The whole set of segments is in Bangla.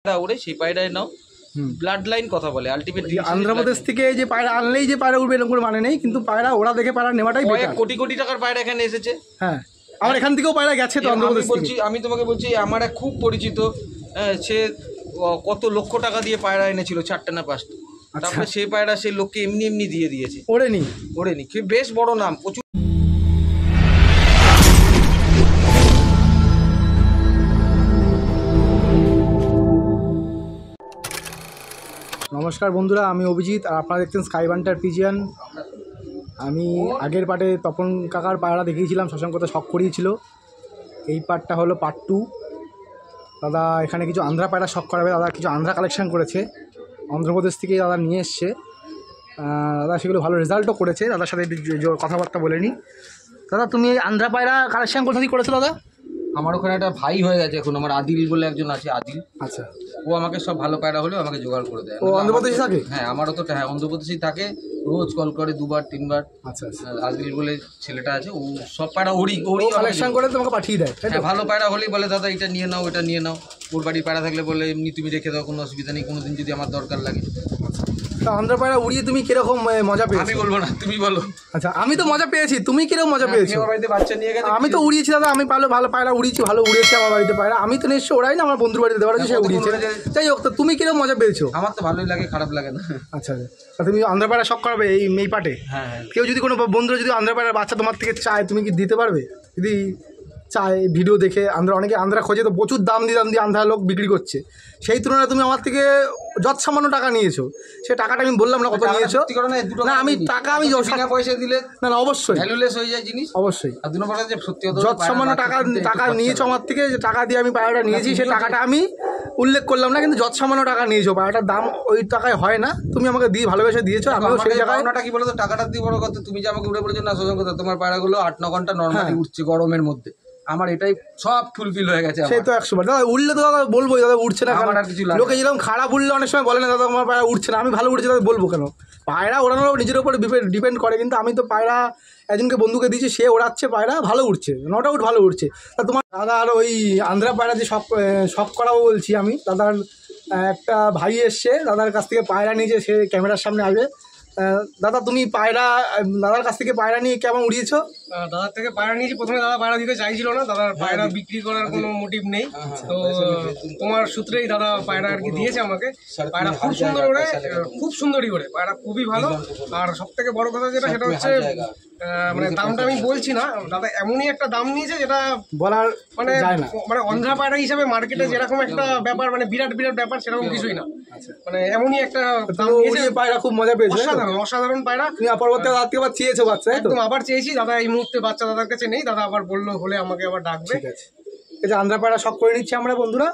উড়ে সেই পায়রায় নাও, ব্লাড লাইন কথা বলে আলটিমেটলি। আন্ধ্রপ্রদেশ থেকে যে পায়রা আনলেই যে পায়রা উঠবে এরকম মানে নেই, কিন্তু পায়রা ওরা দেখে পায়রা নেওয়াটাই বেটার। কোটি কোটি টাকার পায়রা এখানে এসেছে। হ্যাঁ, আমার এখান থেকেও পায়রা গেছে তো আন্ধ্রপ্রদেশ থেকে। আমি তোমাকে বলছি, আমার এক খুব পরিচিত, সে কত লক্ষ টাকা দিয়ে পায়রা এনেছিল, 4টা না 5টা। তারপরে সেই পায়রা সেই লোককে এমনি এমনি দিয়ে দিয়েছে, ওড়েনি। বেশ বড় নাম, প্রচুর। নমস্কার বন্ধুরা, আমি অভিজিৎ আর আপনারা দেখছেন স্কাই বান্টার পিজিয়ান। আমি আগের পার্টে তপন কাকার পায়রা দেখিয়েছিলাম, শশাঙ্কতে শখ করিয়েছিল। এই পার্টটা হলো পার্ট 2। দাদা এখানে কিছু আন্ধ্রা পায়রা শখ করাবে, দাদা কিছু আন্ধ্রা কালেকশান করেছে, অন্ধ্রপ্রদেশ থেকে দাদা নিয়ে এসছে। দাদা সেগুলো ভালো রেজাল্টও করেছে, দাদার সাথে কথাবার্তা বলে নিই। দাদা তুমি এই আন্ধ্রা পায়রা কালেকশান কোথা থেকে করেছো দাদা? আমার ওখানে একটা ভাই হয়ে গেছে এখন, আমার আদিল বলে একজন আছে, আদিল। আচ্ছা, ও আমাকে সব ভালো পায়রা হলেও আমাকে জোগাড় করে দেয়। ও অন্ধ্রপ্রদেশে থাকে? হ্যাঁ, আমারও তো হ্যাঁ অন্ধ্রপ্রদেশেই থাকে, রোজ কল করে 2বার 3বার। আচ্ছা আচ্ছা, আদিল বলে ছেলেটা আছে, ও সব পায়রা ওড়ি কালেকশন করে তোমাকে পাঠিয়ে দেয়। হ্যাঁ, ভালো পায়রা হলেই বলে দাদা এটা নিয়ে নাও, এটা নিয়ে নাও। ওর বাড়ির পায়রা থাকলে বলে এমনি তুমি রেখে দাও, কোনো অসুবিধা নেই, কোনোদিন যদি আমার দরকার লাগে। তা আন্ধ্রা পায়রা উড়িয়ে তুমি কিরকম মজা পেয়েছো? আমি বলবো না, তুমি বলো। আচ্ছা, আমি তো মজা পেয়েছি, তুমি কিরকম মজা পেয়েছো? আমার বাড়িতে বাচ্চা নিয়ে গেছে, আমি তো উড়িয়েছি দাদা, আমি ভালো পায়রা উড়িয়েছি, ভালো উড়িয়েছি আমার বাড়িতে পায়রা। আমি তো নিশ্চয় ওড়াই না, আমার বন্ধুর বাড়িতে দেওয়ার সে উড়িয়েছে। যাই হোক, তো তুমি কিরকম মজা পেয়েছো? আমার তো ভালোই লাগে, খারাপ লাগে না। আচ্ছা, তুমি আন্ধ্রা পায়রা শখ করাবে এই পাটে? হ্যাঁ, কেউ যদি কোনো বন্ধুরা যদি আন্ধ্রা পায়রার বাচ্চা তোমার থেকে চায়, তুমি কি দিতে পারবে? যদি চায় ভিডিও দেখে, অনেকে আন্ধ্রা খোঁজে তো প্রচুর দাম দিয়ে আন্ধ্রা লোক বিক্রি করছে, সেই তুলনায় তুমি আমার থেকে যত সামান্য টাকা নিয়েছো, সে টাকাটা আমি বললাম না কত নিয়েছো। না, আমি টাকা আমি পয়সা দিলে না অবশ্যই ভ্যালুলেস হয়ে যায় জিনিস, অবশ্যই। আর 2 নম্বর যে সত্যি যত সামান্য টাকা নিয়েছো আমার থেকে, যে টাকা দিয়ে আমি পায়রাটা নিয়েছি, সেই টাকাটা আমি উল্লেখ করলাম না, কিন্তু যত সামান্য টাকা নিয়েছো পায়রাটার দাম ওই টাকায় হয় না। তুমি আমাকে দিয়ে ভালোবেসে দিয়েছো, আমিও সেই জায়গায়। টাকা কি বলো তো, টাকাটা দিয়ে বড় কথা, তুমি যে আমাকে উড়ে পড়েছো না শোষণ কথা, তোমার পায়রাগুলো 8-9 ঘন্টা নর্মালি উঠছে গরমের মধ্যে, আমার এটাই সব ফুলফিল হয়ে গেছে। সেই তো 100 বার দাদা উঠলে তো দাদা বলবোই দাদা উঠছে না, আমার আর কিছু লাগে। লোকে যেরকম খারাপ উঠলে অনেক সময় বলে না দাদা আমার পায়রা উঠছে না, আমি ভালো উঠছে দাদা বলবো কেন? পায়রা ওড়ানোর নিজের উপর ডিপেন্ড করে, কিন্তু আমি তো পায়রা একজনকে বন্ধুকে দিয়েছি, সে ওড়াচ্ছে পায়রা, ভালো উঠছে, নট আউট ভালো উঠছে। তা তোমার দাদার ওই আন্ধ্রা পায়রা যে শখ করাবো বলছি আমি, দাদার একটা ভাই এসছে, দাদার কাছ থেকে পায়রা নিয়েছে, সে ক্যামেরার সামনে আসবে। দাদা তুমি দাদার কাছ থেকে পায়রা নিয়ে কেমন উড়িয়েছো? দাদার থেকে পায়রা নিয়েছি। প্রথমে দাদা পায়রা দিতে চাইছিল না, দাদার পায়রা বিক্রি করার কোনো মোটিভ নেই, তো তোমার সূত্রেই দাদা পায়রা আর কি দিয়েছে আমাকে। পায়রা খুব সুন্দর ওড়ে, খুব সুন্দরই ওড়ে, পায়রা খুবই ভালো। আর সব থেকে বড় কথা যেটা, সেটা হচ্ছে মানে দামটা আমি বলছি না, দাদা এমনই একটা দাম নিয়েছে যেটা বলার মানে অন্ধ্রা পায়রা হিসাবে মার্কেটে যেরকম একটা ব্যাপার, মানে বিরাট ব্যাপার, সেরকম কিছুই না। মানে এমনই একটা দাম নিয়েছে। পায়রা খুব মজা পেয়েছে, অসাধারণ পায়রা। তুমি পরবর্তী দাদা থেকে আবার চেয়েছো বাচ্চা? একদম আবার চেয়েছি, দাদা এই মুহূর্তে বাচ্চা দাদার কাছে নেই, দাদা আবার বললো হলে আমাকে আবার ডাকবে। ঠিক আছে, এই যে আন্ধ্রা পায়রা শখ করে নিচ্ছি আমরা বন্ধুরা।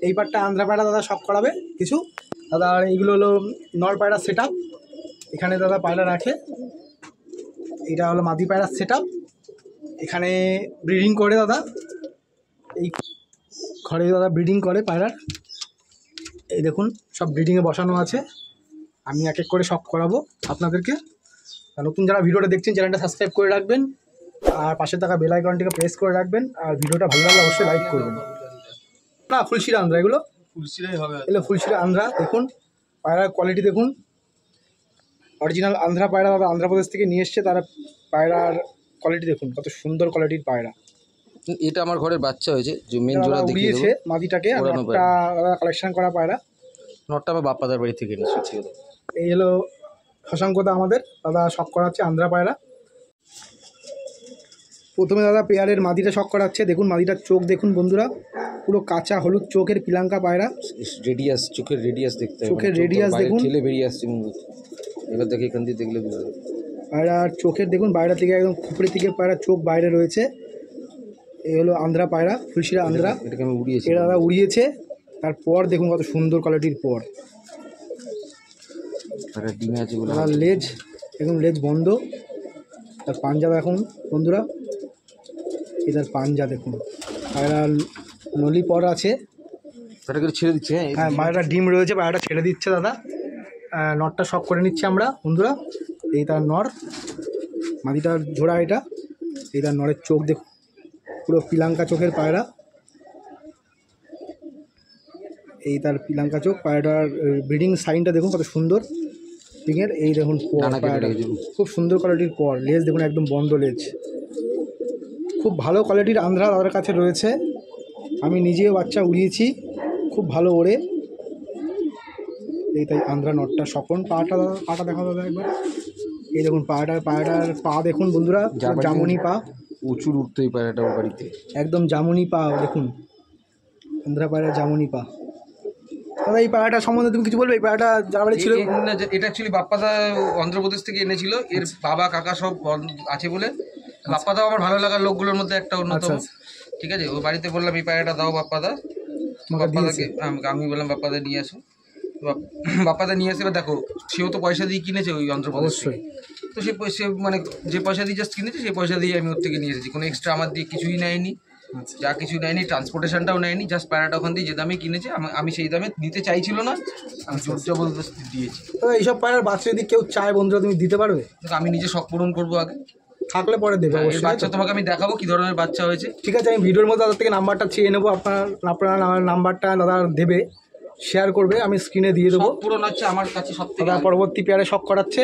এই পাটটা আন্ধ্রা পায়রা দাদা শখ করাবে কিছু। দাদা আর এইগুলো হলো নর পায়রা সেট আপ, এখানে দাদা পায়রা রাখে। এটা হলো মাদি পায়রার সেট আপ, এখানে ব্রিডিং করে দাদা, এই ঘরে দাদা ব্রিডিং করে পায়রার। এই দেখুন সব ব্রিডিংয়ে বসানো আছে, আমি এক এক করে শখ করাবো আপনাদেরকে। নতুন যারা ভিডিওটা দেখছেন, চ্যানেলটা সাবস্ক্রাইব করে রাখবেন, আর পাশে থাকা বেল আইকনটিকে প্রেস করে রাখবেন, আর ভিডিওটা ভালো লাগলে অবশ্যই লাইক করবেন। না ফুলশিরা আন্ধ্রা, এগুলো ফুলশিরাই হবে, এগুলো ফুলশিরা আন্ধ্রা। দেখুন পায়রার কোয়ালিটি দেখুন, অরিজিনাল আন্ধ্রা পায়রা দাদা আন্ধ্রপ্রদেশ থেকে নিয়ে এসছে, তারা পায়রার কোয়ালিটি দেখুন কত সুন্দর কোয়ালিটির পায়রা। এটা আমার ঘরের বাচ্চা হয়েছে, যে মেন জোড়া উড়িয়েছে মাদিটাকে, আর নটটা কালেকশন করা পায়রা। নটটা আমার বাপ্পাদার বাড়ি থেকে নিয়েছি। এই হলো শশাঙ্কদা আমাদের দাদা শখ করাচ্ছে আন্ধ্রা পায়রা। প্রথমে দাদা পেয়ারের মাদিটা শখ করাচ্ছে, দেখুন মাদিটার চোখ দেখুন বন্ধুরা, পুরো কাঁচা হলুদ চোখের পিলাঙ্কা পায়রা। রেডিয়াস, চোখের রেডিয়াস দেখতে হবে, চোখের রেডিয়াস দেখুন, ঠেলে বেরিয়ে আসছে। এবার দেখে এখান দিয়ে দেখলে বুঝতে হবে পায়রার চোখের দেখুন, বাইরে থেকে একদম খুপড়ি থেকে পায়রার চোখ বাইরে রয়েছে। এই হলো আন্ধ্রা পায়রা, ফুলশিরা আন্ধ্রা, এটাকে আমি উড়িয়েছি, এটা দাদা উড়িয়েছে। তারপর দেখুন কত সুন্দর কোয়ালিটির পর ডিমে আছে বলে। তার লেজ দেখুন, লেজ বন্ধ, তার পাঞ্জা দেখুন বন্ধুরা, এই তার পাঞ্জা দেখুন। পায়রার নলি পর আছে, সেটাকে ছেড়ে দিচ্ছে। হ্যাঁ পায়রাটা ডিম রয়েছে, পায়রাটা ছেড়ে দিচ্ছে দাদা। নরটা শখ করে নিচ্ছি আমরা বন্ধুরা। এই তার নর, মাদিটার জোড়া এটা। এই তার নরের চোখ দেখুন, পুরো পিলাঙ্কা চোখের পায়রা। এই তার পিলাঙ্কা চোখ। পায়রাটার ব্রিডিং সাইনটা দেখুন কত সুন্দর পিঙের। এই দেখুন পায়রাটা খুব সুন্দর কোয়ালিটির পর, লেজ দেখুন একদম বন্ধ লেজ, খুব ভালো কোয়ালিটির আন্ধ্রা তাদের কাছে রয়েছে। আমি নিজেও বাচ্চা উড়িয়েছি, খুব ভালো ওড়ে। এই তাই আন্ধ্রা নটটা সকন। পাটা দেখা দাদা একবার, এই দেখুন পায়রাটার পা দেখুন বন্ধুরা, জামুনি পা, প্রচুর উঠতেই পারে এটা বাড়িতে, একদম জামুনি পা দেখুন, আন্ধ্রা পায়রা জামুনি পা। দাদা এই পায়রাটা সম্বন্ধে তুমি কিছু বলবে? এই পায়রাটা যার বাড়ি ছিল, এটা অ্যাকচুয়ালি বাপ্পাদা অন্ধ্রপ্রদেশ থেকে এনেছিল, এর বাবা কাকা সব আছে বলে। বাপ্পাদাও আমার ভালো লাগার লোকগুলোর মধ্যে একটা অন্যতম। ঠিক আছে, ও বাড়িতে বললাম এই পায়রাটা দাও বাপ্পাদা, বাপ্পাদাকে আমি বললাম বাপ্পাদা নিয়ে আসো, বাপ্পাদা নিয়ে আসে। এবার দেখো, সেও তো পয়সা দিয়ে কিনেছে ওই অন্ধ্রপ্রদেশ থেকে, তো সে মানে যে পয়সা দিয়ে জাস্ট কিনেছে সেই পয়সা দিয়ে আমি ওর থেকে নিয়ে এসেছি, কোনো এক্সট্রা আমার দিয়ে কিছুই নেয়নি, যা কিছু নেয়নি, ট্রান্সপোর্টেশনটাও নেয়নি, জাস্ট পায়রাটা ওখান দিয়ে যে দামে কিনেছে, আমি সেই দামে নিতে চাইছিল না, আমি জোর জবরদস্তি দিয়েছি। এইসব পায়রার বাচ্চা যদি কেউ চায় বন্ধুরা, তুমি দিতে পারবে? আমি নিজে শখ পূরণ করবো, আগে থাকলে পরে দেবে অবশ্যই। বাচ্চা তোমাকে আমি দেখাবো কি ধরনের বাচ্চা হয়েছে। ঠিক আছে, আমি ভিডিওর মধ্যে দাদার থেকে নাম্বারটা চেয়ে নেবো, আপনার নাম্বারটা দাদা দেবে, শেয়ার করবে, আমি স্ক্রিনে দিয়ে দেবো। পূরণ হচ্ছে আমার কাছে সব থেকে। দাদা পরবর্তী পেয়ারে শখ করাচ্ছে,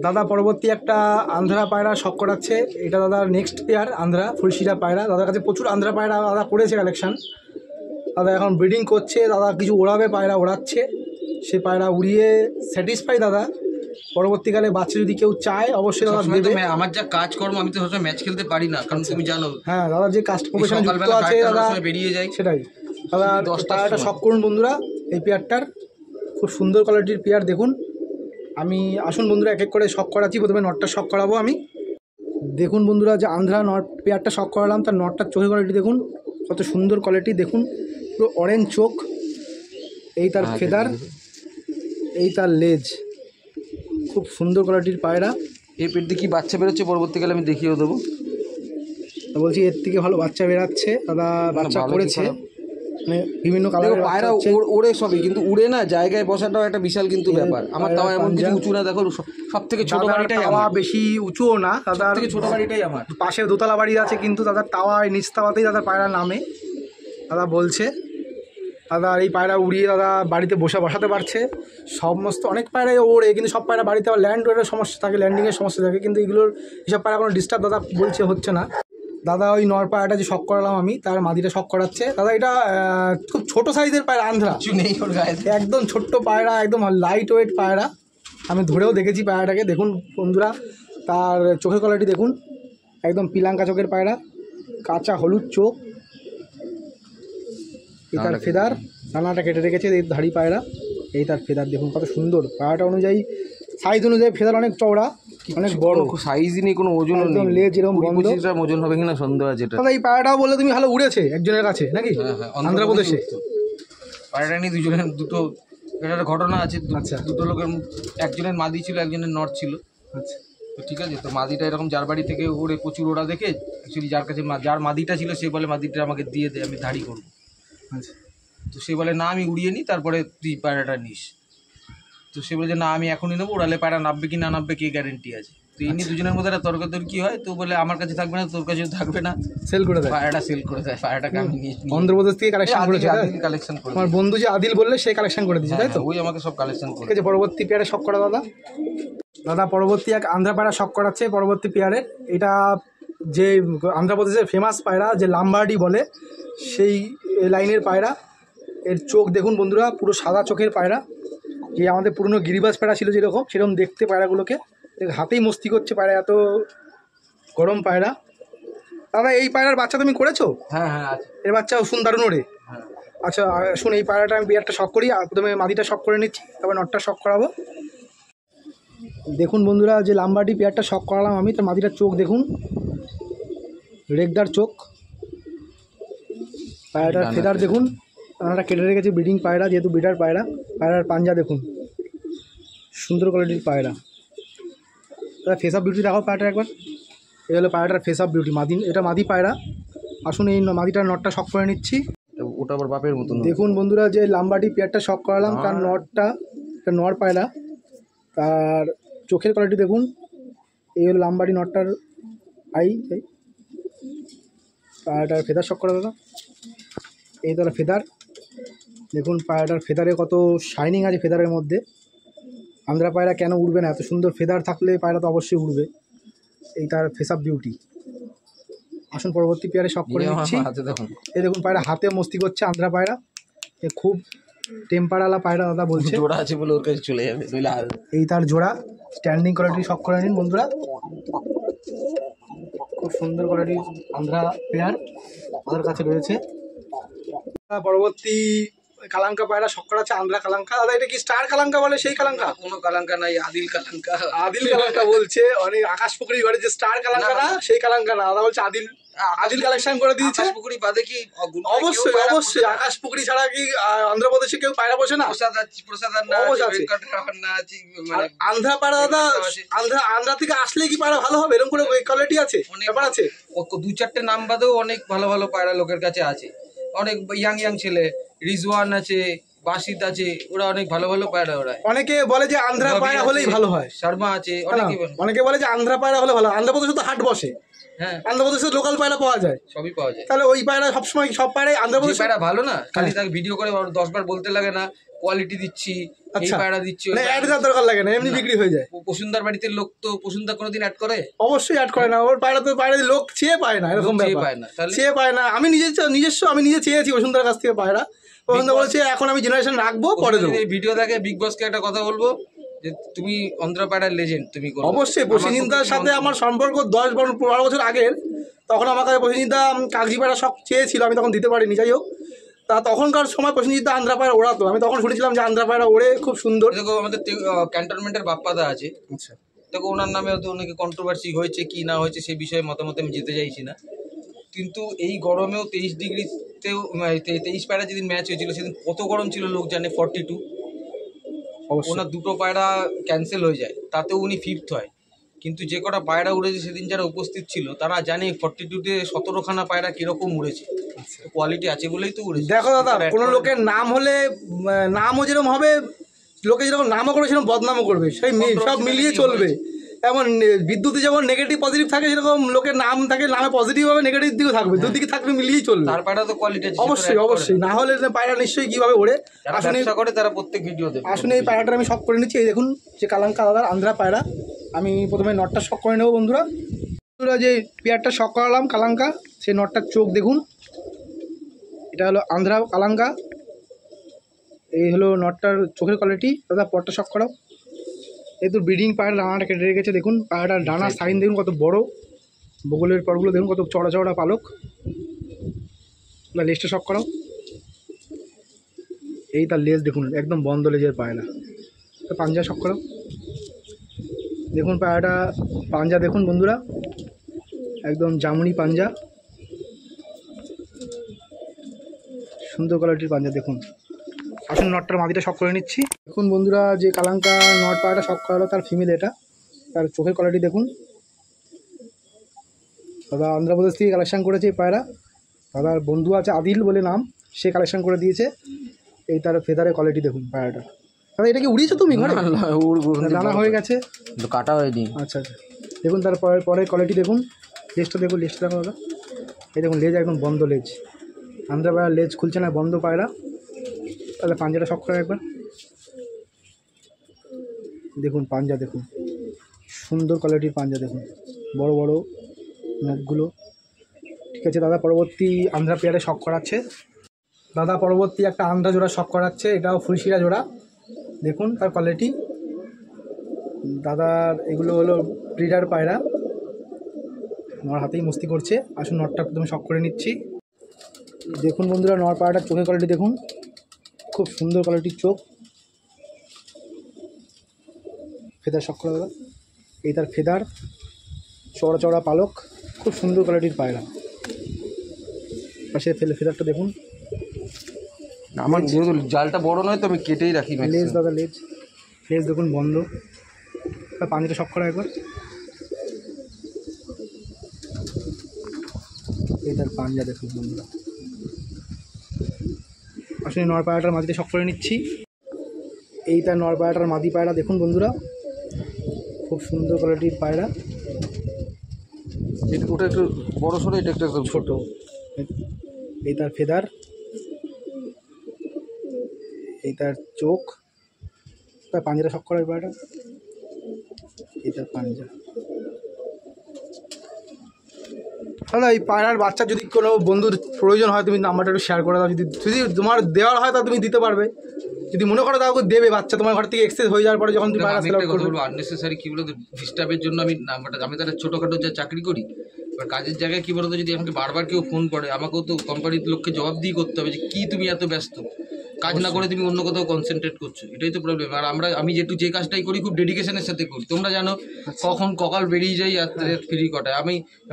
দাদা পরবর্তী একটা আন্ধ্রা পায়রা শখ করাচ্ছে। এটা দাদার নেক্সট পেয়ার আন্ধ্রা ফুলশিরা পায়রা। দাদার কাছে প্রচুর আন্ধ্রা পায়রা দাদা করেছে কালেকশন। দাদা এখন ব্রিডিং করছে, দাদা কিছু ওড়াবে, পায়রা ওড়াচ্ছে, সে পায়রা উড়িয়ে স্যাটিসফাই দাদা। পরবর্তীকালে বাচ্চা যদি কেউ চায় অবশ্যই দাদা দেবে। আমার যা কাজকর্ম, আমি তো সবসময় ম্যাচ খেলতে পারি না, কারণ তুমি জানো। হ্যাঁ দাদা যে কাস্ট প্রফেশনে যুক্ত আছে দাদা, বেরিয়ে যায়, সেটাই। দাদা পায়রাটা শখ করুন বন্ধুরা, এই পেয়ারটার খুব সুন্দর কোয়ালিটির পেয়ার দেখুন। আমি আসুন বন্ধুরা এক এক করে শখ করাচ্ছি। প্রথমে নটটা শখ করাবো আমি। দেখুন বন্ধুরা, যে আন্ধ্রা নট পেয়ারটা শখ করালাম, তার নটটার চোখের কোয়ালিটি দেখুন কত সুন্দর কোয়ালিটি, দেখুন পুরো অরেঞ্জ চোখ, এই তার ফেদার, এই তার লেজ, খুব সুন্দর কোয়ালিটির পায়রা। এই পেট দিয়ে কি বাচ্চা বেরোচ্ছে পরবর্তীকালে আমি দেখিয়েও দেবো। বলছি এর থেকে ভালো বাচ্চা বেরাচ্ছে দাদা, বাচ্চা করেছে, মানে বিভিন্ন কালারের পায়রা ওড়ে সবই, কিন্তু উড়ে না জায়গায় বসাটাও একটা বিশাল কিন্তু ব্যাপার। আমার তাও এমন কিছু উঁচু না, দেখো সব থেকে ছোট বাড়িটাই আমার, বেশি উঁচুও না দাদার, থেকে ছোট বাড়িটাই আমার। পাশে দোতলা বাড়ি আছে, কিন্তু দাদার টাওয়ায় নিচতলাতেই দাদার পায়রা নামে দাদা বলছে। দাদা এই পায়রা উড়িয়ে দাদা বাড়িতে বসাতে পারছে। সমস্ত অনেক পায়রাই ওড়ে, কিন্তু সব পায়রা বাড়িতে আবার ল্যান্ড ওয়ের সমস্যা থাকে, ল্যান্ডিংয়ের সমস্যা থাকে, কিন্তু এগুলোর এসব পায়রা কোনো ডিস্টার্ব দাদা বলছে হচ্ছে না। দাদা ওই নর পায়রাটা যে শখ করালাম আমি, তার মাদিটা শখ করাচ্ছে। দাদা এটা খুব ছোট সাইজের পায়রা, আন্ধ্রা নেই ওর গায়ে, একদম ছোট্ট পায়রা, একদম লাইট ওয়েট পায়রা। আমি ধরেও দেখেছি পায়রাটাকে, দেখুন বন্ধুরা তার চোখের কোয়ালিটি দেখুন, একদম পিলাঙ্কা চোখের পায়রা, কাঁচা হলুদ চোখ, এই তার ফেদার, ডানাটা কেটে রেখেছে, এই ধাড়ি পায়রা, এই তার ফেদার দেখুন কত সুন্দর। পায়রাটা অনুযায়ী সাইজ অনুযায়ী ফেদার অনেক চওড়া, অনেক বড়, সাইজই নেই, কোনো ওজন নেই, লেজ এরকম বন্ধ, ওজন হবে কিনা সন্দেহ আছে। এই পায়রাটাও বললে তুমি ভালো উড়েছে একজনের কাছে নাকি অন্ধ্রপ্রদেশে? পায়রাটা নিয়ে দুটো এটার ঘটনা আছে। আচ্ছা, দুটো লোকের, একজনের মাদি ছিল, একজনের নর ছিল। আচ্ছা, তো ঠিক আছে, তো মাদিটা এরকম যার বাড়ি থেকে ওড়ে প্রচুর ওড়া দেখে, অ্যাকচুয়ালি যার কাছে যার মাদিটা ছিল সে বলে মাদিটা আমাকে দিয়ে দে, আমি ধাড়ি করবো। আচ্ছা, তো সে বলে না আমি উড়িয়ে নিই, তারপরে তুই পায়রাটা নিস। তো সে বলে যে না আমি এখনই নেবো, ওড়ালে পায়রা নামবে কি না নামবে কে গ্যারেন্টি আছে। তো এই নিয়ে দুজনের মধ্যে একটা তর্কাতর্কি হয়, তো বলে আমার কাছে থাকবে না, তোর কাছেও থাকবে না, সেল করে দেয়, পায়রাটা সেল করে দেয়। পায়রাটাকে আমি নিয়ে অন্ধ্রপ্রদেশ থেকে কালেকশন করেছে, কালেকশন করে আমার বন্ধু যে আদিল বললে সে কালেকশন করে দিয়েছে, তাই তো? ওই আমাকে সব কালেকশন করে। ঠিক আছে, পরবর্তী পেয়ারে শখ করা দাদা। দাদা পরবর্তী এক আন্ধ্রা পায়রা শখ করাচ্ছে পরবর্তী পেয়ারের। এটা যে আন্ধ্রপ্রদেশের ফেমাস পায়রা, যে লাম্বার্ডি বলে, সেই লাইনের পায়রা। এর চোখ দেখুন বন্ধুরা, পুরো সাদা চোখের পায়রা, যে আমাদের পুরনো গিরিবাজ পায়রা ছিল যেরকম, সেরকম দেখতে পায়রাগুলোকে, হাতেই মস্তি করছে পায়রা, এত গরম পায়রা। দাদা এই পায়রার বাচ্চা তুমি করেছো? হ্যাঁ হ্যাঁ, এর বাচ্চা শুন দারুণ ওড়ে। আচ্ছা শুন, এই পায়রাটা আমি বিয়ারটা শখ করি, প্রথমে মাদিটা শখ করে নিচ্ছি, তারপর নটটা শখ করাবো। দেখুন বন্ধুরা, যে লাম্বার্ডি পেয়ারটা শখ করালাম আমি, তার মাদিটার চোখ দেখুন, রেগদার চোখ, পায়রাটার ফেদার দেখুন, পায়রাটা কেটে রেখেছে, ব্রিডিং পায়রা যেহেতু, ব্রিডার পায়রা। পায়রার পাঞ্জা দেখুন, সুন্দর কোয়ালিটির পায়রা। তারা ফেস অফ বিউটি রাখো পায়রাটা একবার। এই হলো পায়রাটার ফেস অফ বিউটি, মাদি, এটা মাদি পায়রা। আসুন এই মাদিটার নটটা শখ করে নিচ্ছি। ওটা আবার বাপের মতন। দেখুন বন্ধুরা, যে লাম্বার্ডি পেয়ারটা শখ করালাম, তার নটটা, একটা নর পায়রা, তার চোখের কোয়ালিটি দেখুন। এই হলো লাম্বার্ডি নটটার আই, পায়রাটার ফেদার শখ করা দাদা। এই তার ফেদার দেখুন, পায়রাটার ফেদারে কত শাইনিং আছে ফেদারের মধ্যে। আন্ধ্রা পায়রা কেন উড়বে না, এত সুন্দর ফেদার থাকলে পায়রা তো অবশ্যই উড়বে। এই তার ফেস আপ বিউটি। আসুন পরবর্তী পেয়ারে শখ করে নিচ্ছি। এই দেখুন পায়রা হাতে মস্তি করছে আন্ধ্রা পায়রা, এ খুব টেম্পারওয়ালা পায়রা দাদা বলছে। জোড়া আছে বলে ওর কাছে চলে যাবে। এই তার জোড়া, স্ট্যান্ডিং কোয়ালিটি শখ করে নিন বন্ধুরা, খুব সুন্দর কোয়ালিটির আন্ধ্রা পেয়ার আমাদের কাছে রয়েছে। পরবর্তী কালাঙ্কা পায়রা শখ করা আছে আন্ধ্রা কালাঙ্কা। দাদা এটা কি স্টার কালাঙ্কা বলে সেই কালাঙ্কা? কোনো কালাঙ্কা নাই, আদিল কালাঙ্কা। আদিল কালাঙ্কা বলছে, অনেক আকাশ পুকুরি ঘরে যে স্টার কালাঙ্কা না সেই কালাঙ্কা না, দাদা বলছে আদিল। আদিল কালেকশন করে দিয়েছে। আকাশ পুকুরি বাদে কি অবশ্যই অবশ্যই, আকাশ পুকুরি ছাড়া কি অন্ধ্রপ্রদেশে কেউ পায়রা বসে না? প্রসাদ না আছে, মানে আন্ধ্রা পায়রা দাদা, আন্ধ্রা থেকে আসলে কি পায়রা ভালো হবে এরকম করে কোয়ালিটি আছে? ব্যাপার আছে। 2-4টে নাম বাদেও অনেক ভালো ভালো পায়রা লোকের কাছে আছে। অনেক ইয়াং ছেলে, রিজওয়ান আছে, বাসিত আছে, ওরা অনেক ভালো ভালো পায়রা ওড়ায়। অনেকে বলে যে আন্ধ্রা পায়রা হলেই ভালো হয়। শর্মা আছে, অনেকে বলে যে আন্ধ্রা পায়রা হলে ভালো। আন্ধ্রপ্রদেশে তো হাট বসে, হ্যাঁ আন্ধ্রপ্রদেশে লোকাল পায়রা পাওয়া যায়, সবই পাওয়া যায়। তাহলে ওই পায়রা সবসময় সব পায়রাই আন্ধ্রপ্রদেশ পায়রা ভালো না, খালি তাকে ভিডিও করে 10 বার বলতে লাগে না কোয়ালিটি দিচ্ছি, এই পায়রা দিচ্ছি, না অ্যাড দেওয়ার দরকার লাগে না, এমনি বিক্রি হয়ে যায়। পশুন্দার বাড়িতে লোক তো পশুন্দা কোনোদিন অ্যাড করে? অবশ্যই অ্যাড করে না, ওর পায়রা তো পায়রা লোক চেয়ে পায় না, এরকম ব্যাপার, চেয়ে পায় না। আমি নিজস্ব আমি নিজে চেয়েছি বসুন্ধরার কাছ থেকে পায়রা, বসুন্ধরা বলেছে এখন আমি জেনারেশন রাখবো, পরে দেবো। এই ভিডিও দেখে বিগ বসকে একটা কথা বলবো যে তুমি অন্ধ্রা পায়রার লেজেন্ড, তুমি অবশ্যই। প্রসেনজিৎদার সাথে আমার সম্পর্ক 10-12 বছর আগের, তখন আমাকে প্রসেনজিৎদা কাগজি পায়রা সব চেয়েছিল, আমি তখন দিতে পারিনি। যাই হোক, তা তখনকার সময় প্রসেনজিৎদা আন্ধ্রা পায়রা ওড়াতো, আমি তখন শুনেছিলাম যে আন্ধ্রা পায়রা ওড়ে খুব সুন্দর। দেখো আমাদের ক্যান্টনমেন্টের বাপ্পাদা আছে, আচ্ছা দেখো ওনার নামে হয়তো অনেকে কন্ট্রোভার্সি হয়েছে কি না হয়েছে সেই বিষয়ে মতামত আমি যেতে চাইছি না, কিন্তু এই গরমেও 23 ডিগ্রিতেও 23 পায়রা যেদিন ম্যাচ হয়েছিল সেদিন কত গরম ছিল লোক জানে। 42 ওনার 2টো পায়রা ক্যান্সেল হয়ে যায়, তাতেও উনি 5th হয়। কিন্তু যে কটা পায়রা উড়েছে সেদিন যারা উপস্থিত ছিল তারা জানে 42-তে 17খানা পায়রা কিরকম উড়েছে, কোয়ালিটি আছে বলেই তো উড়েছে। দেখো দাদা, কোনো লোকের নাম হলে নামও যেরকম হবে, লোকে যেরকম নামও করবে সেরকম বদনামও করবে, সেই সব মিলিয়ে চলবে। এমন বিদ্যুতে যেমন নেগেটিভ পজিটিভ থাকে, সেরকম লোকের নাম থাকে, নামে পজিটিভ হবে নেগেটিভ দিকেও থাকবে, দুদিকে থাকবে, মিলিয়েই চলবে। তার পায়রা তো কোয়ালিটি আছে অবশ্যই অবশ্যই, না হলে পায়রা নিশ্চয়ই কীভাবে ওড়ে। আসলে করে তারা প্রত্যেক ভিডিও দেবে। আসলে এই পায়রাটা আমি শখ করে নিচ্ছি। এই দেখুন যে কালাঙ্কা দাদার আন্ধ্রা পায়রা, আমি প্রথমে নটটা শখ করে নেবো বন্ধুরা। যে পেয়ারটা শখ করালাম কালাঙ্কা, সেই নটটার চোখ দেখুন, এটা হলো আন্ধ্রা কালাঙ্কা, এই হলো নটটার চোখের কোয়ালিটি। দাদা পরটা শখ করাও। এই তো ব্রিডিং পায়রা ডানাটা কেটে রেখেছে, দেখুন পায়রাটার ডানার সাইন দেখুন কত বড়, বগলের পরগুলো দেখুন কত চড়া চড়া পালক। লেজটা শখ করাও। এই তার লেজ দেখুন, একদম বন্ধ লেজের পায়রা। পাঞ্জা শখ করাও। দেখুন পায়রাটা পাঞ্জা দেখুন বন্ধুরা, একদম জামুনি পাঞ্জা, সুন্দর কোয়ালিটির পাঞ্জা দেখুন। আসুন নটটার মাদিটা শখ করে নিচ্ছি। দেখুন বন্ধুরা যে কালাঙ্কা নট পায়রাটা শখ করালো তার ফিমেল, এটা তার চোখের কোয়ালিটি দেখুন। দাদা অন্ধ্রপ্রদেশ থেকে কালেকশান করেছে এই পায়রা, দাদার বন্ধু আছে আদিল বলে নাম, সে কালেকশান করে দিয়েছে। এই তার ফেদারের কোয়ালিটি দেখুন পায়রাটা। দাদা এটা কি উড়িয়েছো তুমি ঘরে? ডানা হয়ে গেছে, কাটা হয়নি। আচ্ছা আচ্ছা, দেখুন তার পরের কোয়ালিটি দেখুন। লেজটা দেখুন, লেজটা দেখো দাদা, এই দেখুন লেজ একদম বন্ধ লেজ, আন্ধ্রা পায়রা লেজ খুলছে না, বন্ধ পায়রা। তাহলে পাঞ্জাটা শখ করে একবার দেখুন, পাঞ্জা দেখুন, সুন্দর কোয়ালিটির পাঞ্জা দেখুন, বড় বড় নখগুলো। ঠিক আছে দাদা, পরবর্তী আন্ধ্রা পেয়ারে শখ করাচ্ছে দাদা। পরবর্তী একটা আন্ধ্রা জোড়া শখ করাচ্ছে, এটাও ফুলশিরা জোড়া, দেখুন তার কোয়ালিটি। দাদার এগুলো হলো ব্রিডার পায়রা, আমার হাতেই মস্তি করছে। আসুন নটটা প্রথমে শখ করে নিচ্ছি। দেখুন বন্ধুরা নর পায়রাটার চোখের কোয়ালিটি দেখুন, খুব সুন্দর কোয়ালিটির চোখ। ফেদার শখ করা দাদা, এই তার ফেদার, চড়া চড়া পালক, খুব সুন্দর কোয়ালিটির পায়রা। পাশে ফেদারটা দেখুন, আমার যেহেতু জালটা বড় নয় তো আমি কেটেই রাখি। লেজ দাদা, লেজ দেখুন বন্ধ। পানিটা শখ করা একবার, এই তার পাঞ্জা দেখুন বন্ধুরা। আসলে নর পায়রাটার মাদিতে শখ করে নিচ্ছি। এই তার নর পায়রাটার মাদি পায়রা দেখুন বন্ধুরা, খুব সুন্দর কোয়ালিটির পায়রা। ওটা একটু বড় সরো, এটা একটু ছোটো। এই তার ফেদার, এই তার চোখ, তার পাঞ্জাটা শখ করা, এই পায়রাটা এই তার পাঞ্জা। দাদা এই পায়রার বাচ্চা যদি কোনো বন্ধুর প্রয়োজন হয় তুমি নাম্বারটা একটু শেয়ার করে দাও, যদি তোমার দেওয়ার হয় তা তুমি দিতে পারবে, যদি মনে করো তাকে দেবে বাচ্চা তোমার ঘর থেকে এক্সেস হয়ে যাওয়ার পরে যখন তুমি পায়রা সেল আউট করবে। আননেসেসারি কি বলতো ডিস্টার্বের জন্য আমি নাম্বারটা, আমি তাহলে ছোটোখাটো যা চাকরি করি এবার কাজের জায়গায় কী বলতো, যদি আমাকে বারবার কেউ ফোন করে আমাকেও তো কোম্পানির লোককে জবাবদিহি করতে হবে যে কী তুমি এত ব্যস্ত, কাজ না করে তুমি অন্য কোথাও কনসেন্ট্রেট করছো, এটাই তো প্রবলেম। আর আমি যে কাজটাই করি খুব ডেডিকেশনের সাথে করি, তোমরা জানো কখন ককাল বেরিয়ে যাই আর ফ্রি কটায়।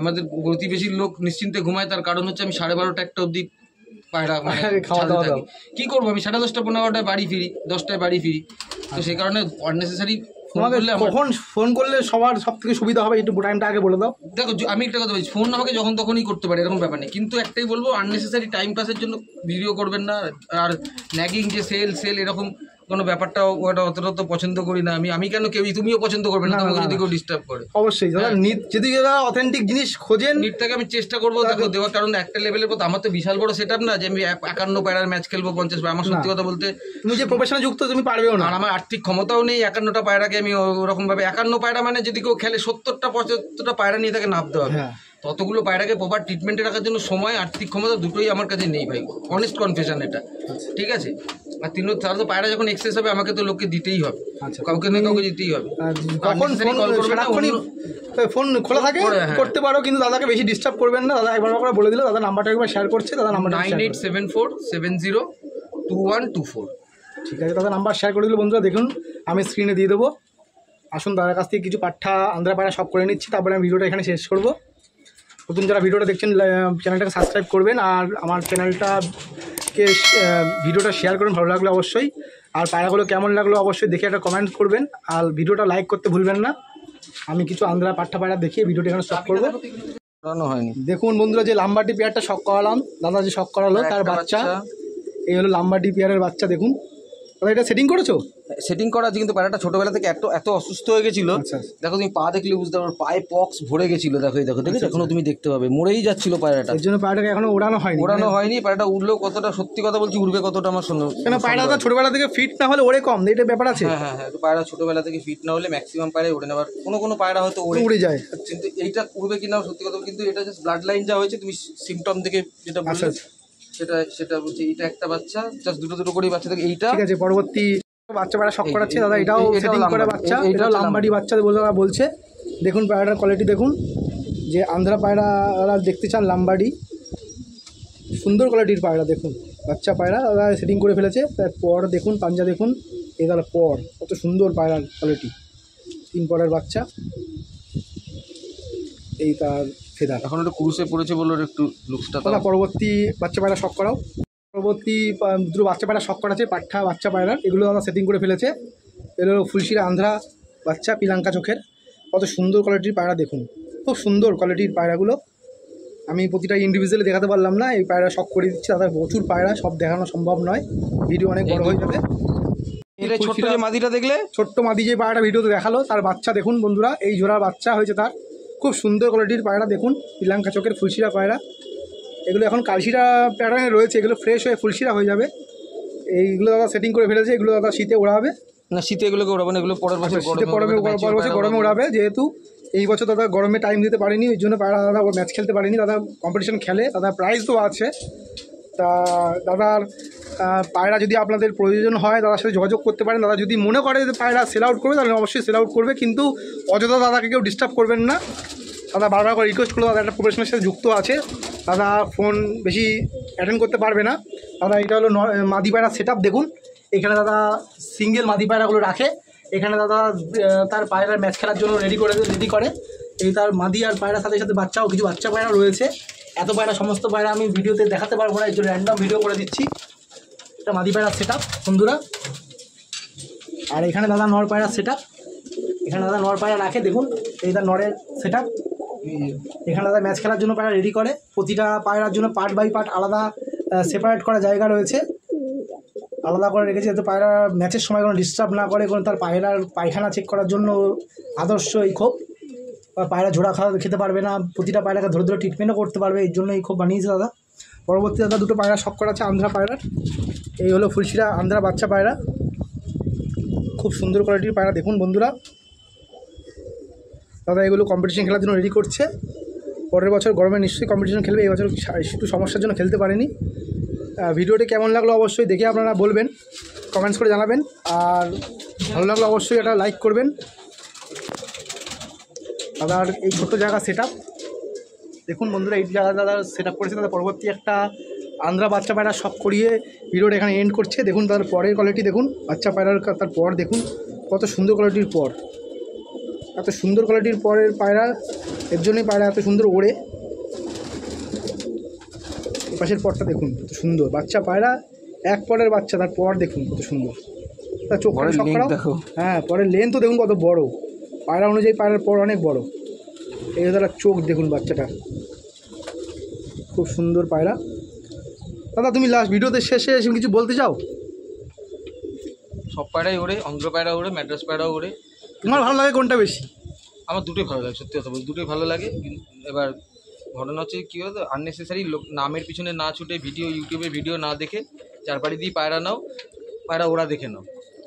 আমাদের প্রতিবেশীর লোক নিশ্চিন্তে ঘুমায়, তার কারণ হচ্ছে আমি 12:30 একটা অবধি পায়রা খাওয়া দাওয়া দাও। কী করবো, আমি 10:30 11:30 বাড়ি ফিরি, 10টায় বাড়ি ফিরি, তো সেই কারণে আননেসেসারি তোমাকে কখন ফোন করলে সবার সব থেকে সুবিধা হবে একটু টাইমটা আগে বলে দাও। দেখো আমি একটা কথা বলছি, ফোন আমাকে যখন তখনই করতে পারি এরকম ব্যাপার নেই, কিন্তু একটাই বলবো আননেসেসারি টাইম পাসের জন্য ভিডিও করবেন না। আর ন্যাগিং যে সেল এরকম কোনো ব্যাপারটাও ওটা অতটা তো পছন্দ করি না আমি কেন, তুমিও পছন্দ করবে না তোমাকে যদি কেউ ডিস্টার্ব করে। অবশ্যই দাদা নিট যদি অথেন্টিক জিনিস খোঁজেন, নিটটাকে আমি চেষ্টা করবো দেখো দেওয়ার, কারণ একটা লেভেলের পর আমার তো বিশাল বড় সেট আপ না যে আমি 51 পায়রার ম্যাচ খেলবো 50 পায়রা, আমার সত্যি কথা বলতে তুমি যে প্রফেশনাল যুক্ত তুমি পারবেও না, আর আমার আর্থিক ক্ষমতাও নেই 51টা পায়রাকে আমি ওরকমভাবে 51 পায়রা মানে যদি কেউ খেলে 70টা 75টা পায়রা নিয়ে তাকে নামতে হবে, ততগুলো পায়রাকে প্রপার ট্রিটমেন্টে রাখার জন্য সময় আর্থিক ক্ষমতা দুটোই আমার কাছে নেই ভাই, অনেস্ট কনফেশন এটা, ঠিক আছে। আর তারা তো পায়রা যখন এক্সেস হবে আমাকে তো লোককে দিতেই হবে, কাউকে না কাউকে দিতেই হবে। ফোন খোলা থাকে করতে পারো, কিন্তু দাদাকে বেশি ডিস্টার্ব করবেন না। দাদা একবার করে বলে দিল, দাদা নাম্বারটা একবার শেয়ার করছে, দাদা নাম্বার 9874702124। ঠিক আছে দাদা নাম্বার শেয়ার করে দিল বন্ধুরা, দেখুন আমি স্ক্রিনে দিয়ে দেবো। আসুন দাদার কাছ থেকে কিছু পাঠা আন্ধ্রা পায়রা সব করে নিচ্ছি, তারপরে আমি ভিডিওটা এখানে শেষ করবো। নতুন যারা ভিডিওটা দেখছেন চ্যানেলটাকে সাবস্ক্রাইব করবেন, আর আমার চ্যানেলটাকে ভিডিওটা শেয়ার করুন ভালো লাগলো অবশ্যই, আর পায়রাগুলো কেমন লাগলো অবশ্যই দেখে একটা কমেন্ট করবেন, আর ভিডিওটা লাইক করতে ভুলবেন না। আমি কিছু আন্ধ্রা পাঠা পায়রা দেখিয়ে ভিডিওটা এখানে স্টপ করবো। হয়নি দেখুন বন্ধুরা যে লাম্বাটি পেয়ারটা শখ করালাম, দাদা যে শখ করালো তার বাচ্চা, এই হলো লাম্বাটি পেয়ারের বাচ্চা। দেখুন দাদা এটা সেটিং করেছো? সেটিং করা আছে, কিন্তু পায়রাটা ছোটবেলা থেকে এত অসুস্থ হয়ে গেছিল, দেখো তুমি পা দেখলে বুঝতে পারো, পায়ে পক্স ভরে গেছিল, দেখো দেখেছো এখনো তুমি দেখতে পাবে, মরেই যাচ্ছিল পায়রাটা, এর জন্য পায়রাটাকে এখনো ওড়ানো হয়নি। পায়রাটা উঠলেও কতটা, সত্যি কথা বলছি, উড়বে কতটা আমার শুনো, কেন পায়রাটা ছোটবেলা থেকে ফিট না হলে ওড়ে কম, এটা ব্যাপার আছে। হ্যাঁ, পায়রা ছোটবেলা থেকে ফিট না হলে ম্যাক্সিমাম পায়রা উড়ে নেবার, কোনো পায়রা হয়তো উড়ে যায়, কিন্তু এইটা উড়বে কিনা সত্যি কথা, কিন্তু এটা জাস্ট ব্লাড লাইন যা হয়েছে তুমি সিমটম থেকে যেটা বলছো সেটা বলছি। এটা একটা বাচ্চা, জাস্ট দুটো করে বাচ্চা থেকে, এইটা ঠিক আছে। পরবর্তী বাচ্চা পায়রা শখ করাচ্ছে দাদা, এটাও সেটিং করে বাচ্চা, এটাও লাম্বাডি বাচ্চা বলছে। দেখুন পায়রাটার কোয়ালিটি দেখুন, যে আন্ধ্রা পায়রা দেখতে চান লাম্বাডি, সুন্দর কোয়ালিটির পায়রা। দেখুন বাচ্চা পায়রা দাদা সেটিং করে ফেলেছে, তারপর দেখুন পাঞ্জা দেখুন, এই দাদা পর কত সুন্দর পায়রার কোয়ালিটি, 3 পরের বাচ্চা, এই তার ফেদার। এখন একটু ক্রুশে পড়েছে বলে একটু লুকসটা। দাদা পরবর্তী বাচ্চা পায়রা শখ করাও, পরবর্তী দুটো বাচ্চা পায়রা শখ করাচ্ছে, পাঠা বাচ্চা পায়রা, এগুলো দাদা সেটিং করে ফেলেছে। এগুলো ফুলশিরা আন্ধ্রা বাচ্চা, পিলাঙ্কা চোখের, কত সুন্দর কোয়ালিটির পায়রা। দেখুন খুব সুন্দর কোয়ালিটির পায়রাগুলো, আমি প্রতিটা ইন্ডিভিজুয়ালি দেখাতে পারলাম না, এই পায়রা শখ করে দিচ্ছি দাদা, প্রচুর পায়রা, সব দেখানো সম্ভব নয়, ভিডিও অনেক বড় হয়ে যাবে। ছোট্ট যে মাদিটা দেখলে, ছোট্ট মাদি যে পায়রাটা ভিডিওতে দেখালো তার বাচ্চা দেখুন বন্ধুরা, এই জোড়ার বাচ্চা হয়েছে তার, খুব সুন্দর কোয়ালিটির পায়রা। দেখুন পিলাঙ্কা চোখের ফুলশিরা পায়রা, এগুলো এখন কালশিরা প্যাটার্নে রয়েছে, এগুলো ফ্রেশ হয়ে ফুলশিরা হয়ে যাবে। এইগুলো দাদা সেটিং করে ফেলেছে, এগুলো দাদা শীতে ওড়াবে না, শীতে এগুলোকে ওড়াবে না, এগুলো পরের বছর গরমে ওড়াবে। যেহেতু এই বছর দাদা গরমে টাইম দিতে পারিনি, ওই জন্য পায়রা দাদা ম্যাচ খেলতে পারিনি, দাদা কম্পিটিশন খেলে, দাদা প্রাইজও আছে। তা দাদার পায়রা যদি আপনাদের প্রয়োজন হয় দাদার সাথে যোগাযোগ করতে পারেন। দাদা যদি মনে করে যে পায়রা সেল আউট করবে তাহলে অবশ্যই সেল আউট করবে, কিন্তু অযথা দাদাকে কেউ ডিস্টার্ব করবেন না। দাদা বারবার করে রিকোয়েস্ট করলো, দাদা একটা প্রফেশনের সাথে যুক্ত আছে, দাদা ফোন বেশি অ্যাটেন্ড করতে পারবে না। দাদা এটা হলো মাদি পায়রা সেট আপ। দেখুন এখানে দাদা সিঙ্গেল মাদি পায়রাগুলো রাখে, এখানে দাদা তার পায়রার ম্যাচ খেলার জন্য রেডি করে। এই তার মাদি আর পায়রার সাথে সাথে বাচ্চাও, কিছু বাচ্চা পায়রা রয়েছে। এত পায়রা সমস্ত পায়রা আমি ভিডিওতে দেখাতে পারবো না, এই জন্য র্যান্ডম ভিডিও করে দিচ্ছি। এটা মাদি পায়রার সেট আপ বন্ধুরা, আর এখানে দাদা নর পায়রার সেট আপ, এখানে দাদা নর পায়রা রাখে। দেখুন এই তার নরের সেট আপ, এখানে দাদা ম্যাচ খেলার জন্য পায়রা রেডি করে। প্রতিটা পায়রার জন্য পার্ট বাই পার্ট আলাদা সেপারেট করা জায়গা রয়েছে, আলাদা করে রেখেছে, যাতে পায়রা ম্যাচের সময় কোনো ডিস্টার্ব না করে। কোনো তার পায়রার পায়খানা চেক করার জন্য আদর্শ এই খোপ, পায়রা ঝোড়া খেতে পারবে না, প্রতিটা পায়রাকে ধরে ট্রিটমেন্টও করতে পারবে, এই জন্য এই খোপ বানিয়েছে দাদা। পরবর্তী দাদা দুটো পায়রা শখ করা আছে আন্ধ্রা পায়রার। এই হলো ফুলশিরা আন্ধ্রা বাচ্চা পায়রা, খুব সুন্দর কোয়ালিটির পায়রা। দেখুন বন্ধুরা, দাদা এগুলো কম্পিটিশন খেলার জন্য রেডি করছে। পরের বছর গরমে নিশ্চয়ই কম্পিটিশন খেলবে, এই বছর একটু সমস্যার জন্য খেলতে পারেনি। ভিডিওটি কেমন লাগলো অবশ্যই দেখে আপনারা বলবেন, কমেন্টস করে জানাবেন। আর ভালো লাগলো অবশ্যই একটা লাইক করবেন। দাদার এই ছোট্ট জায়গা সেট আপ দেখুন বন্ধুরা, এই জায়গা দাদা সেট আপ করেছে। দাদা পরবর্তী একটা আন্ধ্রা বাচ্চা পায়রা শখ করিয়ে ভিডিওটা এখানে এন্ড করছে। দেখুন তার পরের কোয়ালিটি দেখুন, বাচ্চা পায়রার তার পর দেখুন কত সুন্দর কোয়ালিটির পর, এত সুন্দর কোয়ালিটির পরের পায়রা, এর জন্যই পায়রা এত সুন্দর ওড়ে। পাশের পরটা দেখুন কত সুন্দর, বাচ্চা পায়রা এক পরের বাচ্চা, তার পর দেখুন কত সুন্দর, তার চোখ শখ করাও। হ্যাঁ, পরের লেন্থ তো দেখুন কত বড়, পায়রা অনুযায়ী পায়রার পর অনেক বড়। এই দাদা চোখ দেখুন বাচ্চাটা, খুব সুন্দর পায়রা। দাদা তুমি লাস্ট ভিডিওতে শেষে এসে কিছু বলতে চাও? সব পায়রাই ওড়ে, অন্ধ্র পায়রা ওড়ে, ম্যাড্রাস পায়রাও ওড়ে। তোমার ভালো লাগে কোনটা বেশি? আমার দুটোই ভালো লাগে, সত্যি কথা বলছি দুটোই ভালো লাগে। এবার ঘটনা হচ্ছে কী হতো, আননেসেসারি নামের পিছনে না ছুটে ইউটিউবে ভিডিও না দেখে চারপাড়ি দিয়ে পায়রা নাও, পায়রা ওরা দেখে নাও,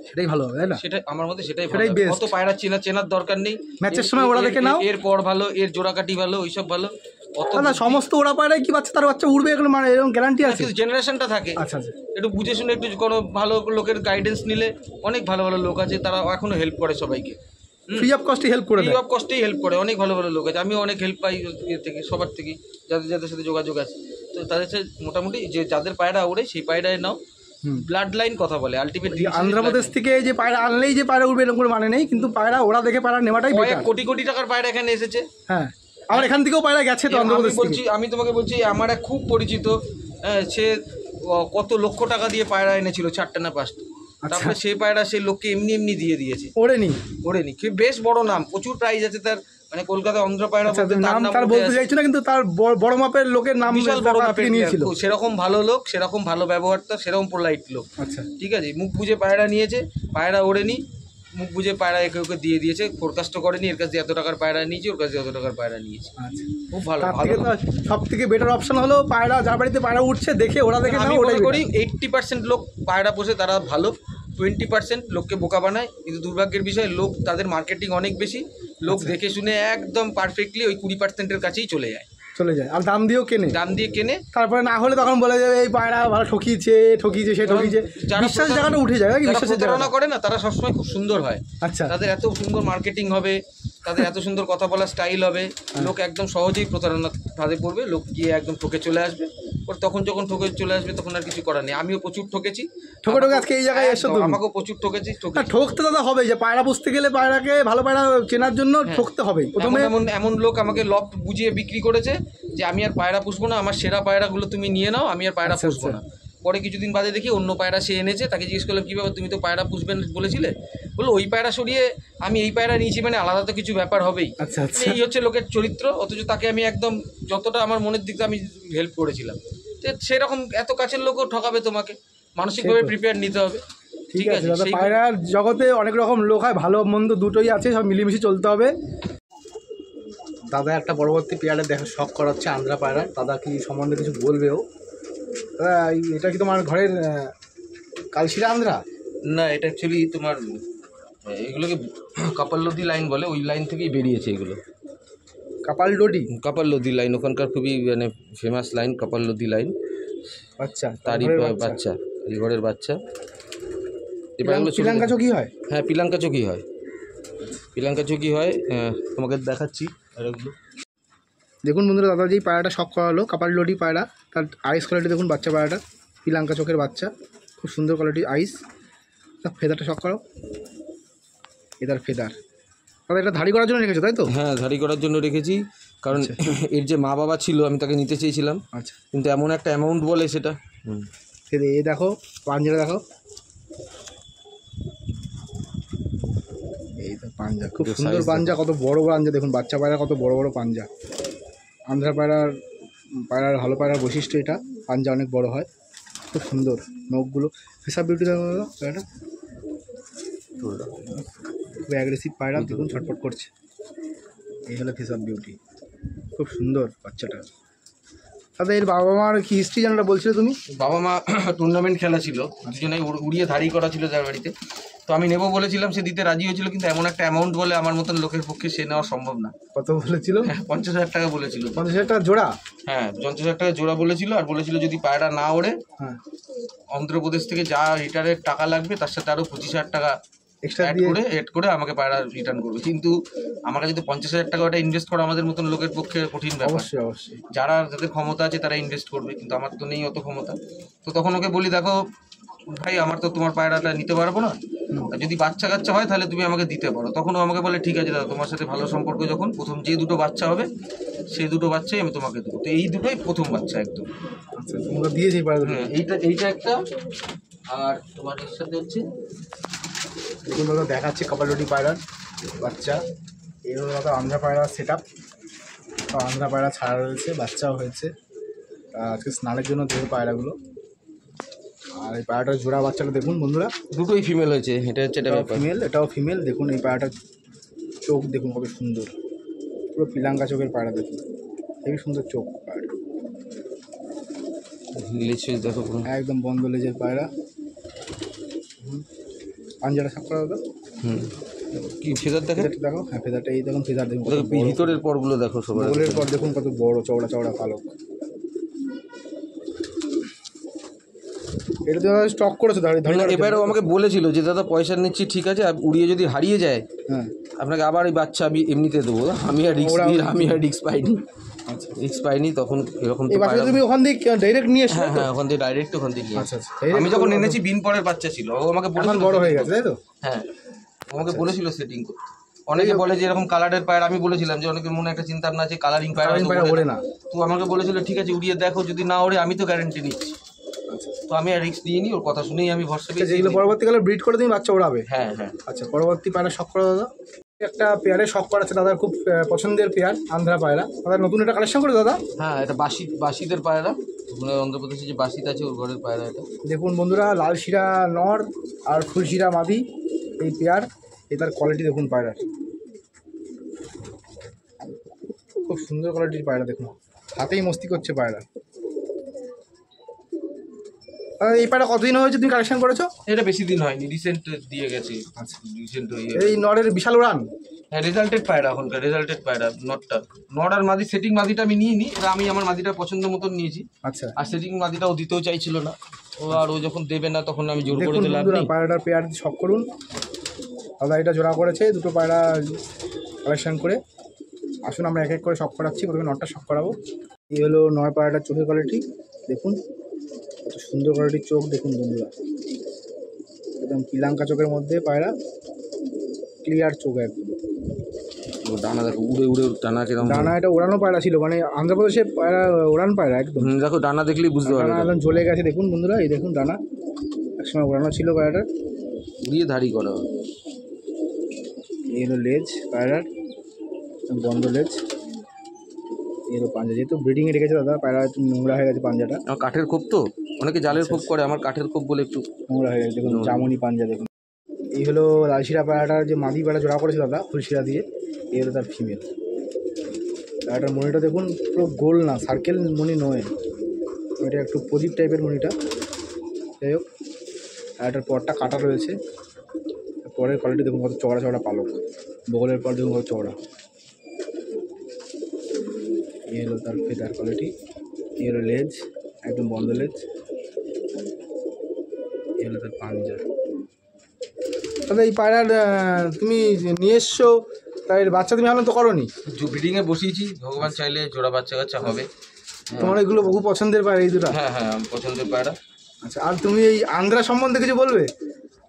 সেটাই ভালো হবে, তাই না? সেটাই আমার মতে, সেটাই সেটাই ভালো। best। অত পায়রা চেনার দরকার নেই, ম্যাচের সময় ওরা দেখে নাও, এর পর ভালো, এর জোড়াকাটি ভালো, ওইসব ভালো। অত দাদা সমস্ত ওরা পায়রাই কি বাচ্চা তার বাচ্চা উড়বে এগুলো, মানে এরকম গ্যারান্টি আছে? জেনারেশনটা থাকে। আচ্ছা আচ্ছা, একটু বুঝে শুনে একটু কোনো ভালো লোকের গাইডেন্স নিলে, অনেক ভালো ভালো লোক আছে, তারা এখনো হেল্প করে সবাইকে, ফ্রি অফ কস্টে হেল্প করে দেয়। ফ্রি অফ কস্টেই হেল্প করে, অনেক ভালো ভালো লোক আছে। আমিও অনেক হেল্প পাই ইয়ে থেকে, সবার থেকেই, যাদের সাথে যোগাযোগ আছে। তো তাদের সাথে মোটামুটি যে যাদের পায়রা ওড়ে সেই পায়রায় নাও, ব্লাড লাইন কথা বলে আলটিমেট। আন্ধ্রপ্রদেশ থেকে যে পায়রা আনলেই যে পায়রা উঠবে এরকম কোনো মানে নেই, কিন্তু পায়রা ওরা দেখে পায়রা নেওয়াটাই কয়েক বেটার। কোটি কোটি টাকার পায়রা এখানে এসেছে। হ্যাঁ, আমার এখান থেকেও পায়রা গেছে তো আন্ধ্রপ্রদেশ থেকে। আমি তোমাকে বলছি, আমার এক খুব পরিচিত, সে কত লক্ষ টাকা দিয়ে পায়রা এনেছিল, 4টা না 5টা। তারপরে সেই পায়রা সেই লোককে এমনি এমনি দিয়ে দিয়েছে, ওড়েনি। বেশ বড় নাম, প্রচুর প্রাইজ আছে তার, মানে কলকাতা অন্ধ্র পায়রা নাম তার বলতে চাইছো না, কিন্তু তার বড় মাপের লোকের নাম, বিশাল বড় মাপের নিয়েছিল। সেরকম ভালো লোক, সেরকম ভালো ব্যবহারটা, সেরকম পোলাইট লোক। আচ্ছা ঠিক আছে, মুখ বুঝে পায়রা নিয়েছে, পায়রা ওড়েনি, মুখ বুঝে পায়রা একে ওকে দিয়ে দিয়েছে, ফোরকাস্টও করেনি এর কাছে এত টাকার পায়রা নিয়েছে, ওর কাছে এত টাকার পায়রা নিয়েছে। আচ্ছা, খুব ভালো। তার থেকে তো সব থেকে বেটার অপশন হলো পায়রা, যার বাড়িতে পায়রা উঠছে দেখে ওরা দেখে আমি নাও। মনে করি 80% লোক পায়রা পোষে তারা ভালো, 20% লোককে বোকা বানায়। কিন্তু দুর্ভাগ্যের বিষয়, লোক তাদের মার্কেটিং অনেক বেশি, লোক দেখে শুনে একদম পারফেক্টলি ওই 20%-এর কাছেই চলে যায়, আর দাম দিয়েও কেনে, তারপরে না হলে তখন বলে যাবে এই পায়রা ভালো ঠকিয়েছে সে ঠকিয়েছে। বিশ্বাসের জায়গাটা উঠে যায়, বিশ্বাসের জায়গাটা করে না, তারা সবসময় খুব সুন্দর হয়। আচ্ছা, তাদের এত সুন্দর মার্কেটিং হবে, তাদের এত সুন্দর কথা বলার স্টাইল হবে, লোক একদম সহজেই প্রতারণা ফাঁদে পড়বে, লোক গিয়ে একদম ঠকে চলে আসবে। তখন যখন ঠকে চলে আসবে তখন আর কিছু করার নেই। আমিও প্রচুর ঠকেছি, ঠকে আজকে এই জায়গায় এসো, আমাকেও প্রচুর ঠকেছি। ঠকতে দাদা হবে, যে পায়রা পুষতে গেলে পায়রাকে ভালো পায়রা চেনার জন্য ঠকতে হবে। প্রথমে এমন লোক আমাকে লফট বুঝিয়ে বিক্রি করেছে যে আমি আর পায়রা পুষবো না, আমার সেরা পায়রাগুলো তুমি নিয়ে নাও, আমি আর পায়রা পুষবো না। পরে কিছুদিন বাদে দেখি অন্য পায়রা সে এনেছে, তাকে জিজ্ঞেস করলাম কী ব্যাপার, তুমি তো পায়রা পুষবেন বলেছিলে। বললো ওই পায়রা সরিয়ে আমি এই পায়রা নিয়েছি, মানে আলাদা তো কিছু ব্যাপার হবেই। আচ্ছা, এই হচ্ছে লোকের চরিত্র। অথচ তাকে আমি একদম যতটা আমার মনের দিক থেকে আমি হেল্প করেছিলাম, সেরকম এত কাছের লোকও ঠকাবে তোমাকে, মানসিকভাবে প্রিপেয়ার নিতে হবে। ঠিক আছে দাদা, পায়রার জগতে অনেক রকম লোক হয়, ভালো মন্দ দুটোই আছে, সব মিলেমিশে চলতে হবে। দাদা একটা পরবর্তী পেয়ারের দেখা শখ করাচ্ছে আন্ধ্রা পায়রা, দাদা কি সম্বন্ধে কিছু বলবেও? দাদা এটা কি তোমার ঘরের কালশিরা আন্ধ্রা? না, এটা অ্যাকচুয়ালি তোমার এগুলোকে কাপাললোদি লাইন বলে, ওই লাইন থেকেই বেরিয়েছে এগুলো। কাপাললোদি লাইন ওখানকার খুবই মানে ফেমাস লাইন, কাপাললোদি লাইন। আচ্ছা, তারই বাচ্চা, এই ঘরের বাচ্চা। পিলাঙ্কা চকি হয়? হ্যাঁ, পিলাঙ্কা চকি হয়, পিলাঙ্কা চকি হয়। তোমাকে দেখাচ্ছি এগুলো। দেখুন বন্ধুরা, দাদা যেই পায়রাটা শখ করা হলো কাপাললোডি পায়রা, তার আইস কোয়ালিটি দেখুন, বাচ্চা পায়রাটা পিলাঙ্কা চোখের বাচ্চা, খুব সুন্দর কোয়ালিটি আইস। তার ফেদারটা শখ করো, এটার ফেদার দাদা এটা ধাড়ি করার জন্য রেখেছো তাই তো? হ্যাঁ, ধাড়ি করার জন্য রেখেছি, কারণ এর যে মা বাবা ছিল আমি তাকে নিতে চেয়েছিলাম। আচ্ছা, কিন্তু এমন একটা অ্যামাউন্ট বলে সেটা। এ দেখো পাঞ্জাটা দেখো, এই তো পাঞ্জা, খুব সুন্দর পাঞ্জা, কত বড় পাঞ্জা দেখুন, বাচ্চা পায়রা কত বড় বড় পাঞ্জা। আন্ধ্রা পায়রার ভালো পায়রার বৈশিষ্ট্য এটা, পাঞ্জা অনেক বড় হয়, খুব সুন্দর নখগুলো। ফেসার বিউটি পায়রাটা খুব অ্যাগ্রেসিভ পায়রা, দেখুন ছটফট করছে। এই হলো ফেসার বিউটি, খুব সুন্দর বাচ্চাটা। তাদের এর বাবা মার কি হিস্ট্রি জানাটা বলছিলে তুমি? বাবা মা টুর্নামেন্ট খেলা ছিল, দুজনেই উড়িয়ে ধাড়ি করা ছিল যার বাড়িতে। তো আমি নেবো বলেছিলাম, সে দিতে রাজি হয়েছিল, কিন্তু এমন একটা অ্যামাউন্ট বলে আমার মতন লোকের পক্ষে সে নেওয়া সম্ভব না। কত বলেছিল? 50,000 টাকা বলেছিল। 50,000 টাকা জোড়া? হ্যাঁ, 50,000 টাকা জোড়া বলেছিল, আর বলেছিল যদি পায়রা না ওড়ে হ্যাঁ, অন্ধ্রপ্রদেশ থেকে যা রিটার্নের টাকা লাগবে তার সাথে আরও 25,000 টাকা এক্সট্রা অ্যাড করে আমাকে পায়রা রিটার্ন করবে। কিন্তু আমার কাছে তো 50,000 টাকা ওটা ইনভেস্ট করা আমাদের মতন লোকের পক্ষে কঠিন ব্যাপার। অবশ্যই অবশ্যই। যারা যাদের ক্ষমতা আছে তারা ইনভেস্ট করবে, কিন্তু আমার তো নেই অত ক্ষমতা। তো তখন ওকে বলি, দেখো ভাই, আমার তো তোমার পায়রাটা নিতে পারবো না, আর যদি বাচ্চা কাচ্চা হয় তাহলে তুমি আমাকে দিতে পারো। তখন ও আমাকে বলে ঠিক আছে দাদা, তোমার সাথে ভালো সম্পর্ক যখন, প্রথম যে দুটো বাচ্চা হবে সেই দুটো বাচ্চাই আমি তোমাকে দেবো। তো এই দুটোই প্রথম বাচ্চা একদম। আচ্ছা, তোমরা দিয়েছি পায়রা দুটো? এইটা একটা, আর তোমার এর সাথে হচ্ছে দেখুন দাদা, দেখাচ্ছি কপালটি পায়রার বাচ্চা। এই হলো দাদা আন্ধ্রা পায়রা সেট আপ। তো আন্ধ্রা পায়রা ছাড়া রয়েছে, বাচ্চাও হয়েছে। আজকে স্নানের জন্য দেবো পায়রাগুলো। আর এই পায়রাটার জোড়া বাচ্চাটা দেখুন বন্ধুরা, দুটোই ফিমেল হয়েছে। এটা হচ্ছে এটা ব্যাপার। ফিমেল, এটাও ফিমেল। দেখুন এই পায়রাটার চোখ দেখুন কত সুন্দর, পুরো পিলাঙ্গা চোখের পায়রা। দেখুন হেবি সুন্দর চোখ পায়রা, দেখো একদম বন্ধ লেজের পায়রা। পাঞ্জাটা সাফ করা দাদা। কি ফেদার দেখো, দেখো। হ্যাঁ, ফেদারটা এই দেখুন, ফেদার দেখুন ভিতরের পরগুলো দেখো, সবার গোলের পর দেখুন কত বড়, চওড়া চওড়া পালক। এটা তো স্টক করেছো ধরে? এবারেও আমাকে বলেছিল যে দাদা পয়সা নিচ্ছি ঠিক আছে, উড়িয়ে যদি হারিয়ে যায় হ্যাঁ আপনাকে আবার এই বাচ্চা আমি এমনিতে দেবো। আমি আর রিস্ক পাইনি। আচ্ছা, রিস্ক পাইনি তখন এরকম। এই বাচ্চা তুমি ওখান থেকে ডাইরেক্ট নিয়ে এসো? হ্যাঁ, ওখান থেকে ডাইরেক্ট ওখান থেকে নিয়ে। আচ্ছা আচ্ছা। আমি যখন এনেছি বিন পরের বাচ্চা ছিল, ও আমাকে এখন বড় হয়ে গেছে তাই তো? হ্যাঁ, আমাকে বলেছিল সেটিং করতে। অনেকে বলে যে এরকম কালারের পায়রা, আমি বলেছিলাম যে অনেকের মনে একটা চিন্তা ভাবনা আছে কালারিং পায়রা ওড়ে না। তো আমাকে বলেছিল ঠিক আছে উড়িয়ে দেখো, যদি না ওড়ে আমি তো গ্যারান্টি নিচ্ছি। তো আমি আর রিস্ক নিয়ে নিই, ওর কথা শুনেই আমি ভরসা পেয়েছি। যেগুলো পরবর্তীকালে ব্রিড করে দিন বাচ্চা ওড়াবে? হ্যাঁ হ্যাঁ। আচ্ছা, পরবর্তী পায়রা শখ করা দাদা। একটা পেয়ারে শখ করা আছে দাদার, খুব পছন্দের পেয়ার আন্ধ্রা পায়রা। দাদা নতুন একটা কালেকশন করে দাদা? হ্যাঁ, এটা বাসিদের পায়রা, অন্ধ্রপ্রদেশে যে বাসিত আছে ওর ঘরের পায়রা এটা। দেখুন বন্ধুরা, লাল শিরা নর আর ফুলশিরা মাদি এই পেয়ার। এটার কোয়ালিটি দেখুন পায়রার, খুব সুন্দর কোয়ালিটির পায়রা। দেখুন হাতেই মস্তি করছে পায়রা। এই পায়রা কতদিন হয়েছে তুমি কালেকশন করেছো? এটা বেশি দিন হয়নি, রিসেন্ট দিয়ে গেছে। আচ্ছা, রিসেন্ট এই নরের বিশাল উড়ান। হ্যাঁ, রেজাল্টেড পায়রা এখনকার, রেজাল্টেড পায়রা। নট আর মাদি, সেটিং মাদিটা আমি নিয়ে নিই, এটা আমি আমার মাদিটা পছন্দ মতন নিয়েছি। আচ্ছা, আর সেটিং মাদিটাও দিতেও চাইছিল না ও, আর ও যখন দেবে না তখন আমি জোর করে দেখুন দিলাম। বন্ধুরা, পায়রাটার পেয়ার শখ করুন। দাদা এটা জোড়া করেছে, দুটো পায়রা কালেকশন করে। আসুন আমরা এক এক করে শখ করাচ্ছি। প্রথমে নটটা শখ করাবো। এই হলো নয় পায়রাটার চোখের কোয়ালিটি। দেখুন কত সুন্দর কোয়ালিটির চোখ। দেখুন বন্ধুরা, একদম পিলাঙ্কা চোখের মধ্যে পায়রা, ক্লিয়ার চোখ একদম। ডানা দেখো, উড়ে উড়ে ডানা কিরকম। ডানা এটা ওড়ানো পায়রা ছিল, মানে আন্ধ্রপ্রদেশে পায়রা ওড়ান পায়রা একদম। দেখো ডানা দেখলেই বুঝতে পারবে, ডানা একদম জ্বলে গেছে। দেখুন বন্ধুরা, এই দেখুন ডানা একসময় ওড়ানো ছিল পায়রাটার, উড়িয়ে ধাড়ি করা। এই হলো লেজ পায়রার, বন্ধ লেজ। এই হলো পাঞ্জা, যেহেতু ব্রিডিংয়ে রেখেছে দাদা, পায়রা একটু নোংরা হয়ে গেছে পাঞ্জাটা। আমার কাঠের খোপ তো, অনেকে জালের খোপ করে, আমার কাঠের খোপ বলে একটু নোংরা হয়ে গেছে। দেখুন জামুনি পাঞ্জা দেখুন। এই হলো লালশিরা পায়রাটার যে মাদি পায়রা জোড়া করেছে দাদা ফুলশিরা দিয়ে। এই হলো তার ফিমেল পায়রাটার মনিটা দেখুন, পুরো গোল না, সার্কেল মনি নয়, এটা একটু প্রদীপ টাইপের মনিটা। যাই হোক, পায়রাটার পরটা কাটা রয়েছে। পরের কোয়ালিটি দেখুন কত চওড়া চওড়া পালক, বগলের পর দেখুন কত চওড়া। এই হলো তার ফেদার কোয়ালিটি। এই হলো লেজ, একদম বন্ধ লেজ। এই হলো তার পাঞ্জা। তাহলে এই পায়রার তুমি নিয়ে এসছো, তাই বাচ্চা তুমি এখন তো করোনি? ব্রিডিংয়ে বসিয়েছি, ভগবান চাইলে জোড়া বাচ্চা কাচ্চা হবে। তোমার এগুলো বহু পছন্দের পায়রা এই দুটো? হ্যাঁ হ্যাঁ, পছন্দের পায়রা। আচ্ছা, আর তুমি এই আন্ধ্রা সম্বন্ধে কিছু বলবে?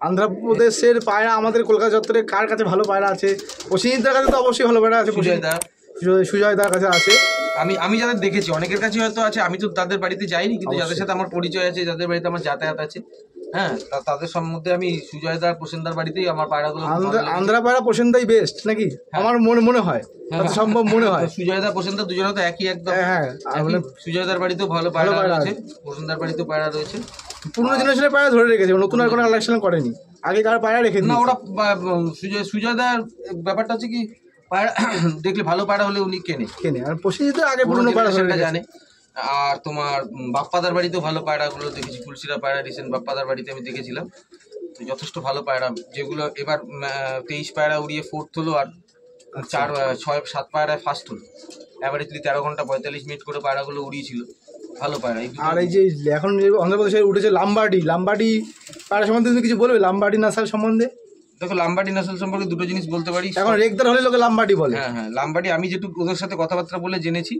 আন্ধ্রপ্রদেশের পায়রা আমাদের কলকাতা চত্বরে কার কাছে ভালো পায়রা আছে? অসিনিদার কাছে তো অবশ্যই ভালো পায়রা আছে, সুজয়দার কাছে আছে। আমি যাদের দেখেছি অনেকের কাছে হয়তো আছে, আমি তো তাদের বাড়িতে যাইনি, কিন্তু যাদের সাথে আমার পরিচয় আছে, যাদের বাড়িতে আমার যাতায়াত আছে, হ্যাঁ, তাদের সম্বন্ধে আমি সুজয়দার প্রসেনদার বাড়িতেই আমার পায়রাগুলো। আন্ধ্রা পায়রা প্রসেনদাই বেস্ট নাকি? আমার মনে হয়, সম্ভব মনে হয়। সুজয়দা প্রসেনদা দুজনে তো একই একদম। হ্যাঁ, সুজয়দার বাড়িতেও ভালো পায়রা আছে, প্রসেনদার বাড়িতেও পায়রা রয়েছে। পুরনো জেনারেশনের পায়রা ধরে রেখেছে, নতুন আর কোনো কালেকশন করেনি। আগে কার পায়রা রেখে না, ওরা সুজয়দার ব্যাপারটা হচ্ছে কি, পায়রা দেখলে ভালো পায়রা হলে উনি কেনে। আর প্রসেনজিৎ আগে পুরনো পায়রা সেটা জানে। আর তোমার বাপ্পাদার বাড়িতেও ভালো পায়রাগুলো দেখেছি, ফুলশিরা পায়রা রিসেন্ট বাপ্পাদার বাড়িতে আমি দেখেছিলাম, তো যথেষ্ট ভালো পায়রা, যেগুলো এবার 23 পায়রা উড়িয়ে 4th হলো, আর 6-7 পায়রায় ফার্স্ট হলো। অ্যাভারেজলি 13 ঘন্টা 45 মিনিট করে পায়রাগুলো উড়িয়েছিল, ভালো পায়রা। আর এই যে এখন যে অন্ধ্রপ্রদেশে উঠেছে লাম্বাডি পায়রা সম্বন্ধে তুমি কিছু বলবে? লাম্বাডি নাসাল সম্বন্ধে? দেখো, লাম্বাডি নাসল সম্পর্কে দুটো জিনিস বলতে পারি। এখন রেগদার হলে লোকে লাম্বাডি বলে। হ্যাঁ, লাম্বাডি আমি যেটুকু ওদের সাথে কথাবার্তা বলে জেনেছি,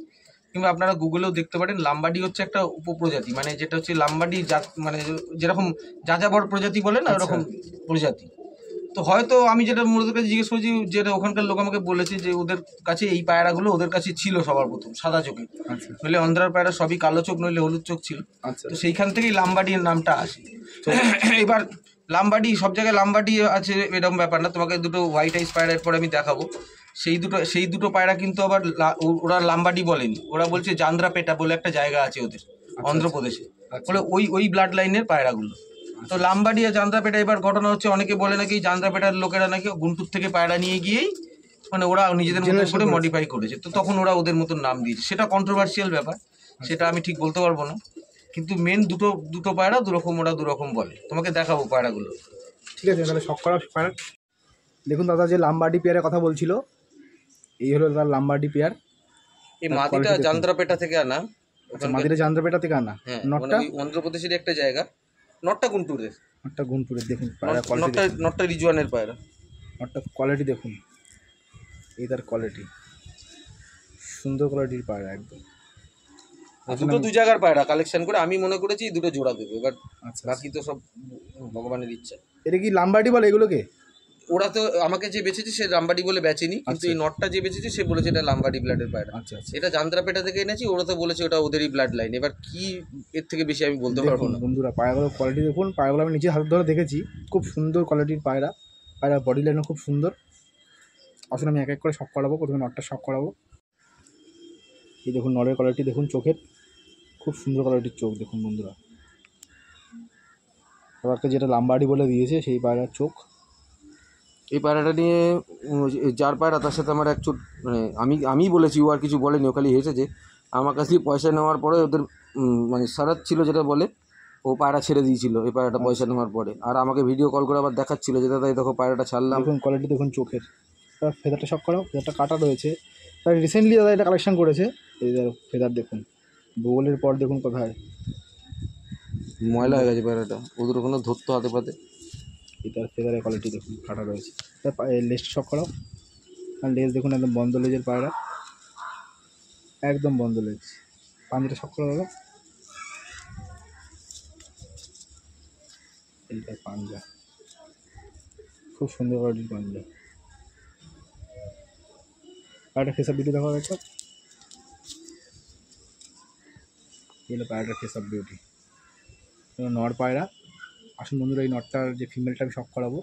কিংবা আপনারা গুগলেও দেখতে পারেন, লাম্বাডি হচ্ছে একটা উপপ্রজাতি, মানে যেটা হচ্ছে লাম্বাডি জাত, মানে যেরকম যাযাবর প্রজাতি বলে না, ওরকম প্রজাতি। তো হয়তো আমি যেটা মূলত কাছে জিজ্ঞেস করেছি, যেটা ওখানকার লোক আমাকে বলেছে যে ওদের কাছে এই পায়রাগুলো ওদের কাছে ছিল সবার প্রথম সাদা চোখে, নইলে অন্ধ্রার পায়রা সবই কালো চোখ নইলে হলুদ চোখ ছিল। তো সেইখান থেকেই লাম্বাডির নামটা আসে। এবার লাম্বাডি সব জায়গায় লাম্বাডি আছে এরকম ব্যাপার না, তোমাকে দুটো হোয়াইট আইস পায়রার পরে আমি দেখাবো। সেই দুটো পায়রা কিন্তু আবার ওরা লাম্বাডি বলেনি, ওরা বলছে জান্দ্রাপেটা বলে একটা জায়গা আছে ওদের অন্ধ্রপ্রদেশে, বলে ওই ব্লাড লাইনের পায়রাগুলো। তো লাম্বাডি আর জান্দ্রাপেটা, এবার ঘটনা হচ্ছে অনেকে বলে নাকি জান্দ্রাপেটার লোকেরা নাকি গুন্টুর থেকে পায়রা নিয়ে গিয়েই মানে ওরা নিজেদের মতো করে মডিফাই করেছে, তো তখন ওরা ওদের মতন নাম দিয়েছে। সেটা কন্ট্রোভার্সিয়াল ব্যাপার, সেটা আমি ঠিক বলতে পারবো না, কিন্তু মেন দুটো পায়রা দুরকম, ওরা দুরকম বলে। তোমাকে দেখাবো পায়রাগুলো। ঠিক আছে, তাহলে সব করা পায়রা দেখুন। দাদা যে লাম্বাডি পেয়ারের কথা বলছিল, এই হলো তার লাম্বাডি পেয়ার। এই মাদিটা জান্দ্রাপেটা থেকে আনা, মাদিটা জান্দ্রাপেটা থেকে আনা। নটটা অন্ধ্রপ্রদেশের একটা জায়গা, নটটা গুন্টুরের। নটটা গুন্টুরের। দেখুন পায়রা কোয়ালিটি, নটটা রিজওয়ানের পায়রা। নটটা কোয়ালিটি দেখুন, এই তার কোয়ালিটি, সুন্দর কোয়ালিটির পায়রা একদম। দুটো দু জায়গার পায়রা কালেকশন করে আমি মনে করেছি দুটো জোড়া দেবো, এবার বাকি তো সব ভগবানের ইচ্ছা। এটা কি লাম্বাডি বলে এগুলোকে? ওরা তো আমাকে যে বেচেছে সে লাম্বাডি বলে বেচেনি, কিন্তু এই নটটা যে বেচেছে সে বলেছে এটা লাম্বাডি ব্লাডের পায়রা। এটা জান্দ্রাপেটা থেকে এনেছি, ওরা তো বলেছে ওটা ওদেরই ব্লাড লাইন। এবার কি এর থেকে বেশি আমি বলতে পারবো না। বন্ধুরা পায়রাগুলোর কোয়ালিটি দেখুন, পায়রাগুলো আমি নিজে হাত ধরে দেখেছি, খুব সুন্দর কোয়ালিটির পায়রা। পায়রা বডি লাইনও খুব সুন্দর। আসলে আমি এক এক করে শখ করাবো, প্রথমে নটটা শখ করাবো। এই দেখুন নরের কোয়ালিটি দেখুন, চোখের খুব সুন্দর কোয়ালিটির চোখ দেখুন বন্ধুরা। সবাইকে যেটা লাম্বাডি বলে দিয়েছে সেই পায়রার চোখ। এই পায়রাটা নিয়ে যার পায়রা তার সাথে আমার একচুট মানে আমি বলেছি, ও আর কিছু বলেনি, ও খালি হেসেছে। আমার কাছ থেকে পয়সা নেওয়ার পরে ওদের মানে সারাত ছিল যেটা বলে, ও পায়রা ছেড়ে দিয়েছিল এই পায়রাটা পয়সা নেওয়ার পরে, আর আমাকে ভিডিও কল করে আবার দেখাচ্ছিল যে দাদা এই দেখো পায়রাটা ছাড়লাম। দেখুন কোয়ালিটি দেখুন চোখের। ফেদারটা শখ করাও, ফেদারটা কাটা রয়েছে, তাই রিসেন্টলি দাদা এটা কালেকশন করেছে। এই ফেদার দেখুন, ভূগোলের পর দেখুন কোথায় ময়লা হয়ে গেছে পায়রাটা, ওদের ওখানে ধরতো হাতে পাতে। এই তার ফেদারের কোয়ালিটি দেখুন, কাটা রয়েছে। লেজটা শখ করাও, আর লেজ দেখুন একদম বন্ধ লেজের পায়রা, একদম বন্ধ লেজ। পাঞ্জাটা শখ করা দাদা, এইটা পাঞ্জা, খুব সুন্দর কোয়ালিটির পাঞ্জা। পায়রাটা ফেস আপ বিউটি দেখা একটা, এগুলো পায়রাটার ফেস আপ বিউটি। নর পায়রা। আসুন বন্ধুরা, এই নটটার যে ফিমেলটা আমি শখ করাবো।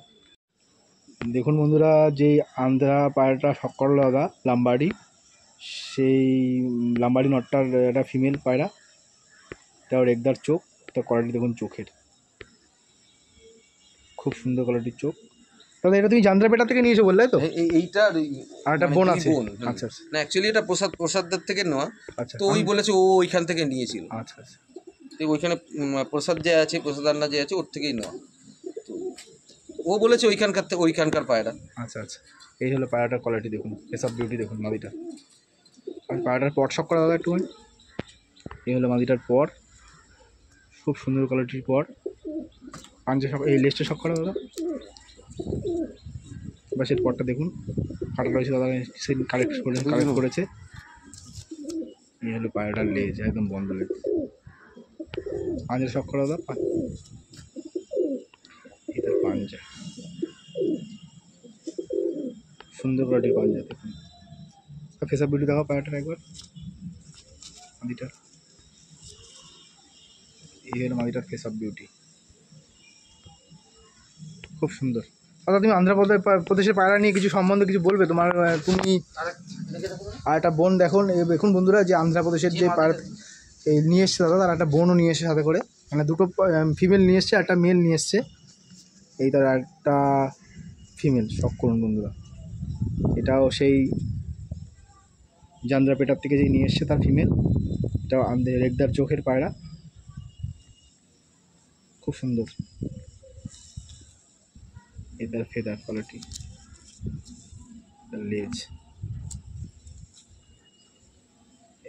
দেখুন বন্ধুরা, যেই আন্ধ্রা পায়রাটা শখ করালো দাদা লাম্বাডি, সেই লাম্বাডি নটটার একটা ফিমেল পায়রা। এটাও রেগদার চোখ, তার কোয়ালিটি দেখুন চোখের, খুব সুন্দর কোয়ালিটির চোখ। তাহলে এটা তুমি জান্দ্রাপেটা থেকে নিয়েছো বললে তো? এইটা আর একটা বোন আছে। আচ্ছা না, অ্যাকচুয়ালি এটা প্রসাদদের থেকে নেওয়া। আচ্ছা, তো ওই বলেছে ও ওইখান থেকে নিয়েছিল। আচ্ছা আচ্ছা, ওইখানে প্রসাদ যে আছে, প্রসাদ আন্না যে আছে, ওর থেকেই নেওয়া। তো ও বলেছে ওইখানকার পায়রা। আচ্ছা আচ্ছা, এই হলো পায়রাটার কোয়ালিটি দেখুন, ফেস অফ বিউটি দেখুন মাদিটা। আর পায়রাটার পট শখ করা দাদা একটুখানি। এই হলো মাদিটার পর, খুব সুন্দর কোয়ালিটির পর। পাঞ্জা শখ, এই লেজটা শখ করা দাদা। বাস এর পরটা দেখুন, কাটা রয়েছে দাদা, সেদিন কালেক্ট করেছে। এই হলো পায়রাটার লেজ, একদম বন্ধ লেজ। পাঞ্জা শখ করা দাদা, এটার পাঞ্জা সুন্দর কোয়ালিটির পাঞ্জা দেখুন। ফেস আপ বিউটি দেখাও পায়রাটার একবার, মাদিটার। এই হলো মাদিটার ফেস আপ বিউটি, খুব সুন্দর। দাদা তুমি আন্ধ্রপ্রদেশের পায়রা নিয়ে কিছু সম্বন্ধে কিছু বলবে? তুমি আর একটা বোন দেখুন বন্ধুরা, যে আন্ধ্রপ্রদেশের যে পায়রা এই নিয়ে এসছে দাদা, তার একটা বোনও নিয়ে এসছে সাথে করে, মানে দুটো ফিমেল নিয়ে এসছে, একটা মেল নিয়ে এসছে। এই তার একটা ফিমেল শখ করুন বন্ধুরা, এটাও সেই জান্দ্রাপেটার থেকে যে নিয়ে এসছে তার ফিমেল। এটা আমাদের রেগদার চোখের পায়রা, খুব সুন্দর। এদের ফেদার কোয়ালিটি, লেজ,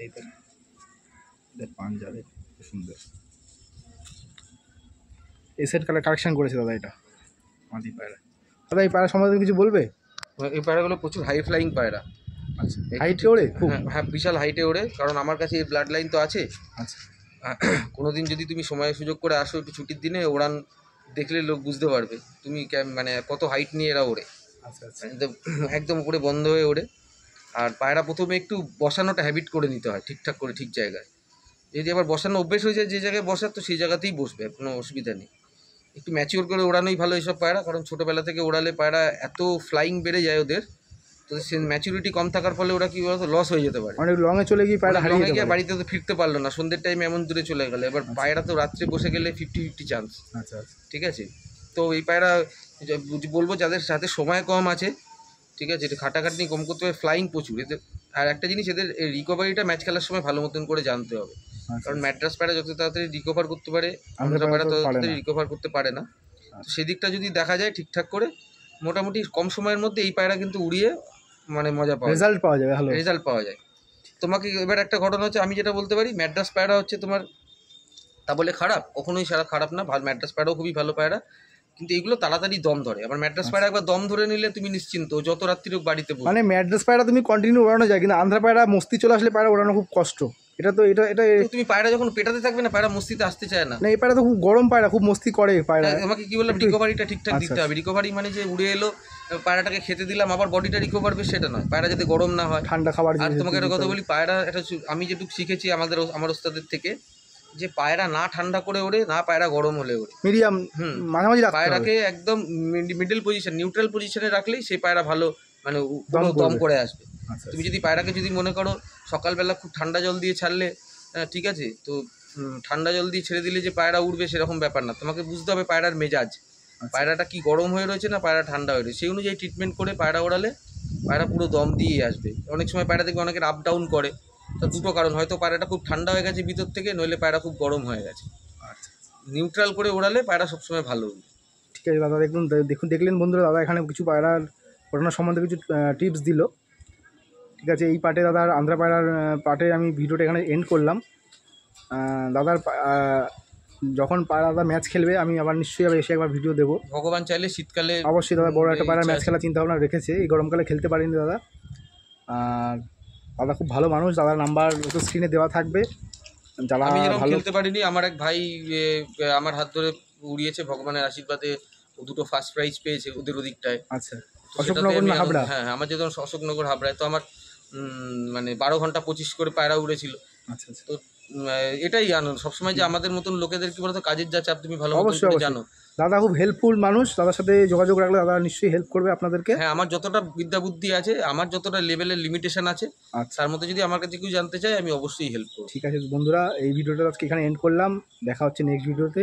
এইদের পাঞ্জাবে খুব সুন্দর। এই সেট কালার কালেকশন করেছে দাদা, এটা মাদি পায়রা। দাদা এই পায়রা সম্বন্ধে কিছু বলবে? এই পায়রাগুলো প্রচুর হাই ফ্লাইং পায়রা। আচ্ছা, হাইটে ওড়ে খুব? হ্যাঁ, বিশাল হাইটে ওড়ে, কারণ আমার কাছে এই ব্লাড লাইন তো আছে। আচ্ছা, কোনোদিন যদি তুমি সময় সুযোগ করে আসো একটু ছুটির দিনে, ওড়ান দেখলে লোক বুঝতে পারবে তুমি মানে কত হাইট নিয়ে এরা ওড়ে। আচ্ছা আচ্ছা, একদম উপরে বন্ধ হয়ে ওড়ে। আর পায়রা প্রথমে একটু বসানোটা হ্যাবিট করে নিতে হয় ঠিকঠাক করে, ঠিক জায়গায়। যদি আবার বসানো অভ্যেস হয়ে যায় যে জায়গায় বসার, তো সেই জায়গাতেই বসবে, কোনো অসুবিধা নেই। একটু ম্যাচিওর করে ওড়ানোই ভালো এইসব পায়রা, কারণ ছোটোবেলা থেকে ওড়ালে পায়রা এত ফ্লাইং বেড়ে যায় ওদের, তো সে ম্যাচুরিটি কম থাকার ফলে ওরা কি বলতো লস হয়ে যেতে পারে। অনেক লংয়ে চলে গিয়ে পায়রা হারিয়ে গিয়ে যায়, বাড়িতে তো ফিরতে পারলো না, সন্ধ্যের টাইমে এমন দূরে চলে গেলে। এবার পায়রা তো রাত্রে বসে গেলে 50-50 চান্স। আচ্ছা আচ্ছা, ঠিক আছে, তো এই পায়রা বলবো যাদের সাথে সময় কম আছে, ঠিক আছে, এটা খাটাখাটনি কম করতে হবে, ফ্লাইং প্রচুর এদের। আর একটা জিনিস, এদের রিকভারিটা ম্যাচ খেলার সময় ভালো মতন করে জানতে হবে, কারণ ম্যাড্রাস পায়রা যত তাড়াতাড়ি রিকভার করতে পারে, আন্ধ্রা পায়রা তত তাড়াতাড়ি রিকভার করতে পারে না। তো সেদিকটা যদি দেখা যায় ঠিকঠাক করে, মোটামুটি কম সময়ের মধ্যে এই পায়রা কিন্তু উড়িয়ে মানে মজা পাওয়া, রেজাল্ট পাওয়া যাবে, ভালো রেজাল্ট পাওয়া যায়। তোমাকে এবার একটা ঘটনা হচ্ছে, আমি যেটা বলতে পারি, ম্যাড্রাস পায়রা হচ্ছে তোমার, তা বলে খারাপ কখনোই সারা খারাপ না, ভালো, ম্যাড্রাস পায়রাও খুবই ভালো পায়রা, কিন্তু এগুলো তাড়াতাড়ি দম ধরে। আবার ম্যাড্রাস পায়রা একবার দম ধরে নিলে তুমি নিশ্চিন্ত, যত রাত্রি হোক বাড়িতে বসে। মানে ম্যাড্রাস পায়রা তুমি কন্টিনিউ ওড়ানো যায়, কিন্তু আন্ধ্রা পায়রা মস্তি চলে আসলে পায়রা ওড়ানো খুব কষ্ট। এটা তো এটা এটা তুমি পায়রা যখন পেটাতে থাকবে না, পায়রা মস্তিতে আসতে চায় না। না, এই পায়রা তো খুব গরম পায়রা, খুব মস্তি করে পায়রা। আমাকে কি বললাম, রিকভারিটা ঠিকঠাক দিতে হবে। রিকভারি মানে যে উড়ে এলো, পায়রাটাকে খেতে দিলাম, আবার বডিটা রিকভার হবে সেটা নয়, পায়রা যাতে গরম না হয়, ঠান্ডা খাবার। আর তোমাকে একটা কথা বলি, পায়রা এটা আমি যেটুকু শিখেছি আমার ওস্তাদের থেকে, যে পায়রা না ঠান্ডা করে ওড়ে, না পায়রা গরম হলে ওড়ে, মিডিয়াম মাঝামাঝি রাখতে হবে। পায়রাকে একদম মিডল পজিশন, নিউট্রাল পজিশনে রাখলেই সেই পায়রা ভালো মানে পুরো দম করে আসবে। তুমি যদি পায়রাকে যদি মনে করো সকালবেলা খুব ঠান্ডা জল দিয়ে ছাড়লে, ঠিক আছে, তো ঠান্ডা জল দিয়ে ছেড়ে দিলে যে পায়রা উঠবে সেরকম ব্যাপার না, তোমাকে বুঝতে হবে পায়রার মেজাজ, পায়রাটা কি গরম হয়ে রয়েছে না পায়রা ঠান্ডা হয়ে রয়েছে, সেই অনুযায়ী ট্রিটমেন্ট করে পায়রা ওড়ালে পায়রা পুরো দম দিয়ে আসবে। অনেক সময় পায়রা দেখবে অনেকের আপ ডাউন করে, তো দুটো কারণ, হয়তো পায়রাটা খুব ঠান্ডা হয়ে গেছে ভিতর থেকে, নইলে পায়রা খুব গরম হয়ে গেছে। নিউট্রাল করে ওড়ালে পায়রা সবসময় ভালো উঠবে। ঠিক আছে দাদা, দেখলেন বন্ধুরা, দাদা এখানে কিছু পায়রার ওড়ানোর সম্বন্ধে কিছু টিপস দিল। ঠিক আছে, এই পার্টে দাদার আন্ধ্রা পায়রার পার্টে আমি ভিডিওটা এখানে এন্ড করলাম। দাদার যখন দাদা ম্যাচ খেলবে, আমি আবার নিশ্চয়ই এসে একবার ভিডিও দেবো, ভগবান চাইলে শীতকালে অবশ্যই। দাদা বড় একটা পায়রা ম্যাচ খেলার চিন্তা ভাবনা রেখেছে, এই গরমকালে খেলতে পারিনি দাদা। আর দাদা খুব ভালো মানুষ, দাদার নাম্বার একটু স্ক্রিনে দেওয়া থাকবে। যারা আমি যেরকম ভালো খেলতে পারিনি, আমার এক ভাই আমার হাত ধরে উড়িয়েছে, ভগবানের আশীর্বাদে ও দুটো ফার্স্ট প্রাইজ পেয়েছে ওদের ওদিকটায়। আচ্ছা, অশোকনগর না হাবড়া? হ্যাঁ, আমার যেহেতু অশোকনগর হাবড়ায়, তো আমার মানে 12 ঘন্টা 25 করে পায়রা উড়েছিল। আচ্ছা আচ্ছা, তো এটাই জানো সবসময় যে আমাদের মতন লোকেদের কি বলতো, কাজের যা চাপ তুমি ভালো অবশ্যই জানো। দাদা খুব হেল্পফুল মানুষ, দাদার সাথে যোগাযোগ রাখলে দাদা নিশ্চয়ই হেল্প করবে আপনাদেরকে। হ্যাঁ, আমার যতটা বিদ্যা বুদ্ধি আছে, আমার যতটা লেভেলের লিমিটেশন আছে, আচ্ছা, তার মধ্যে যদি আমার কাছে কেউ জানতে চায়, আমি অবশ্যই হেল্প করব। ঠিক আছে বন্ধুরা, এই ভিডিওটা আজকে এখানে এন্ড করলাম, দেখা হচ্ছে নেক্সট ভিডিওতে।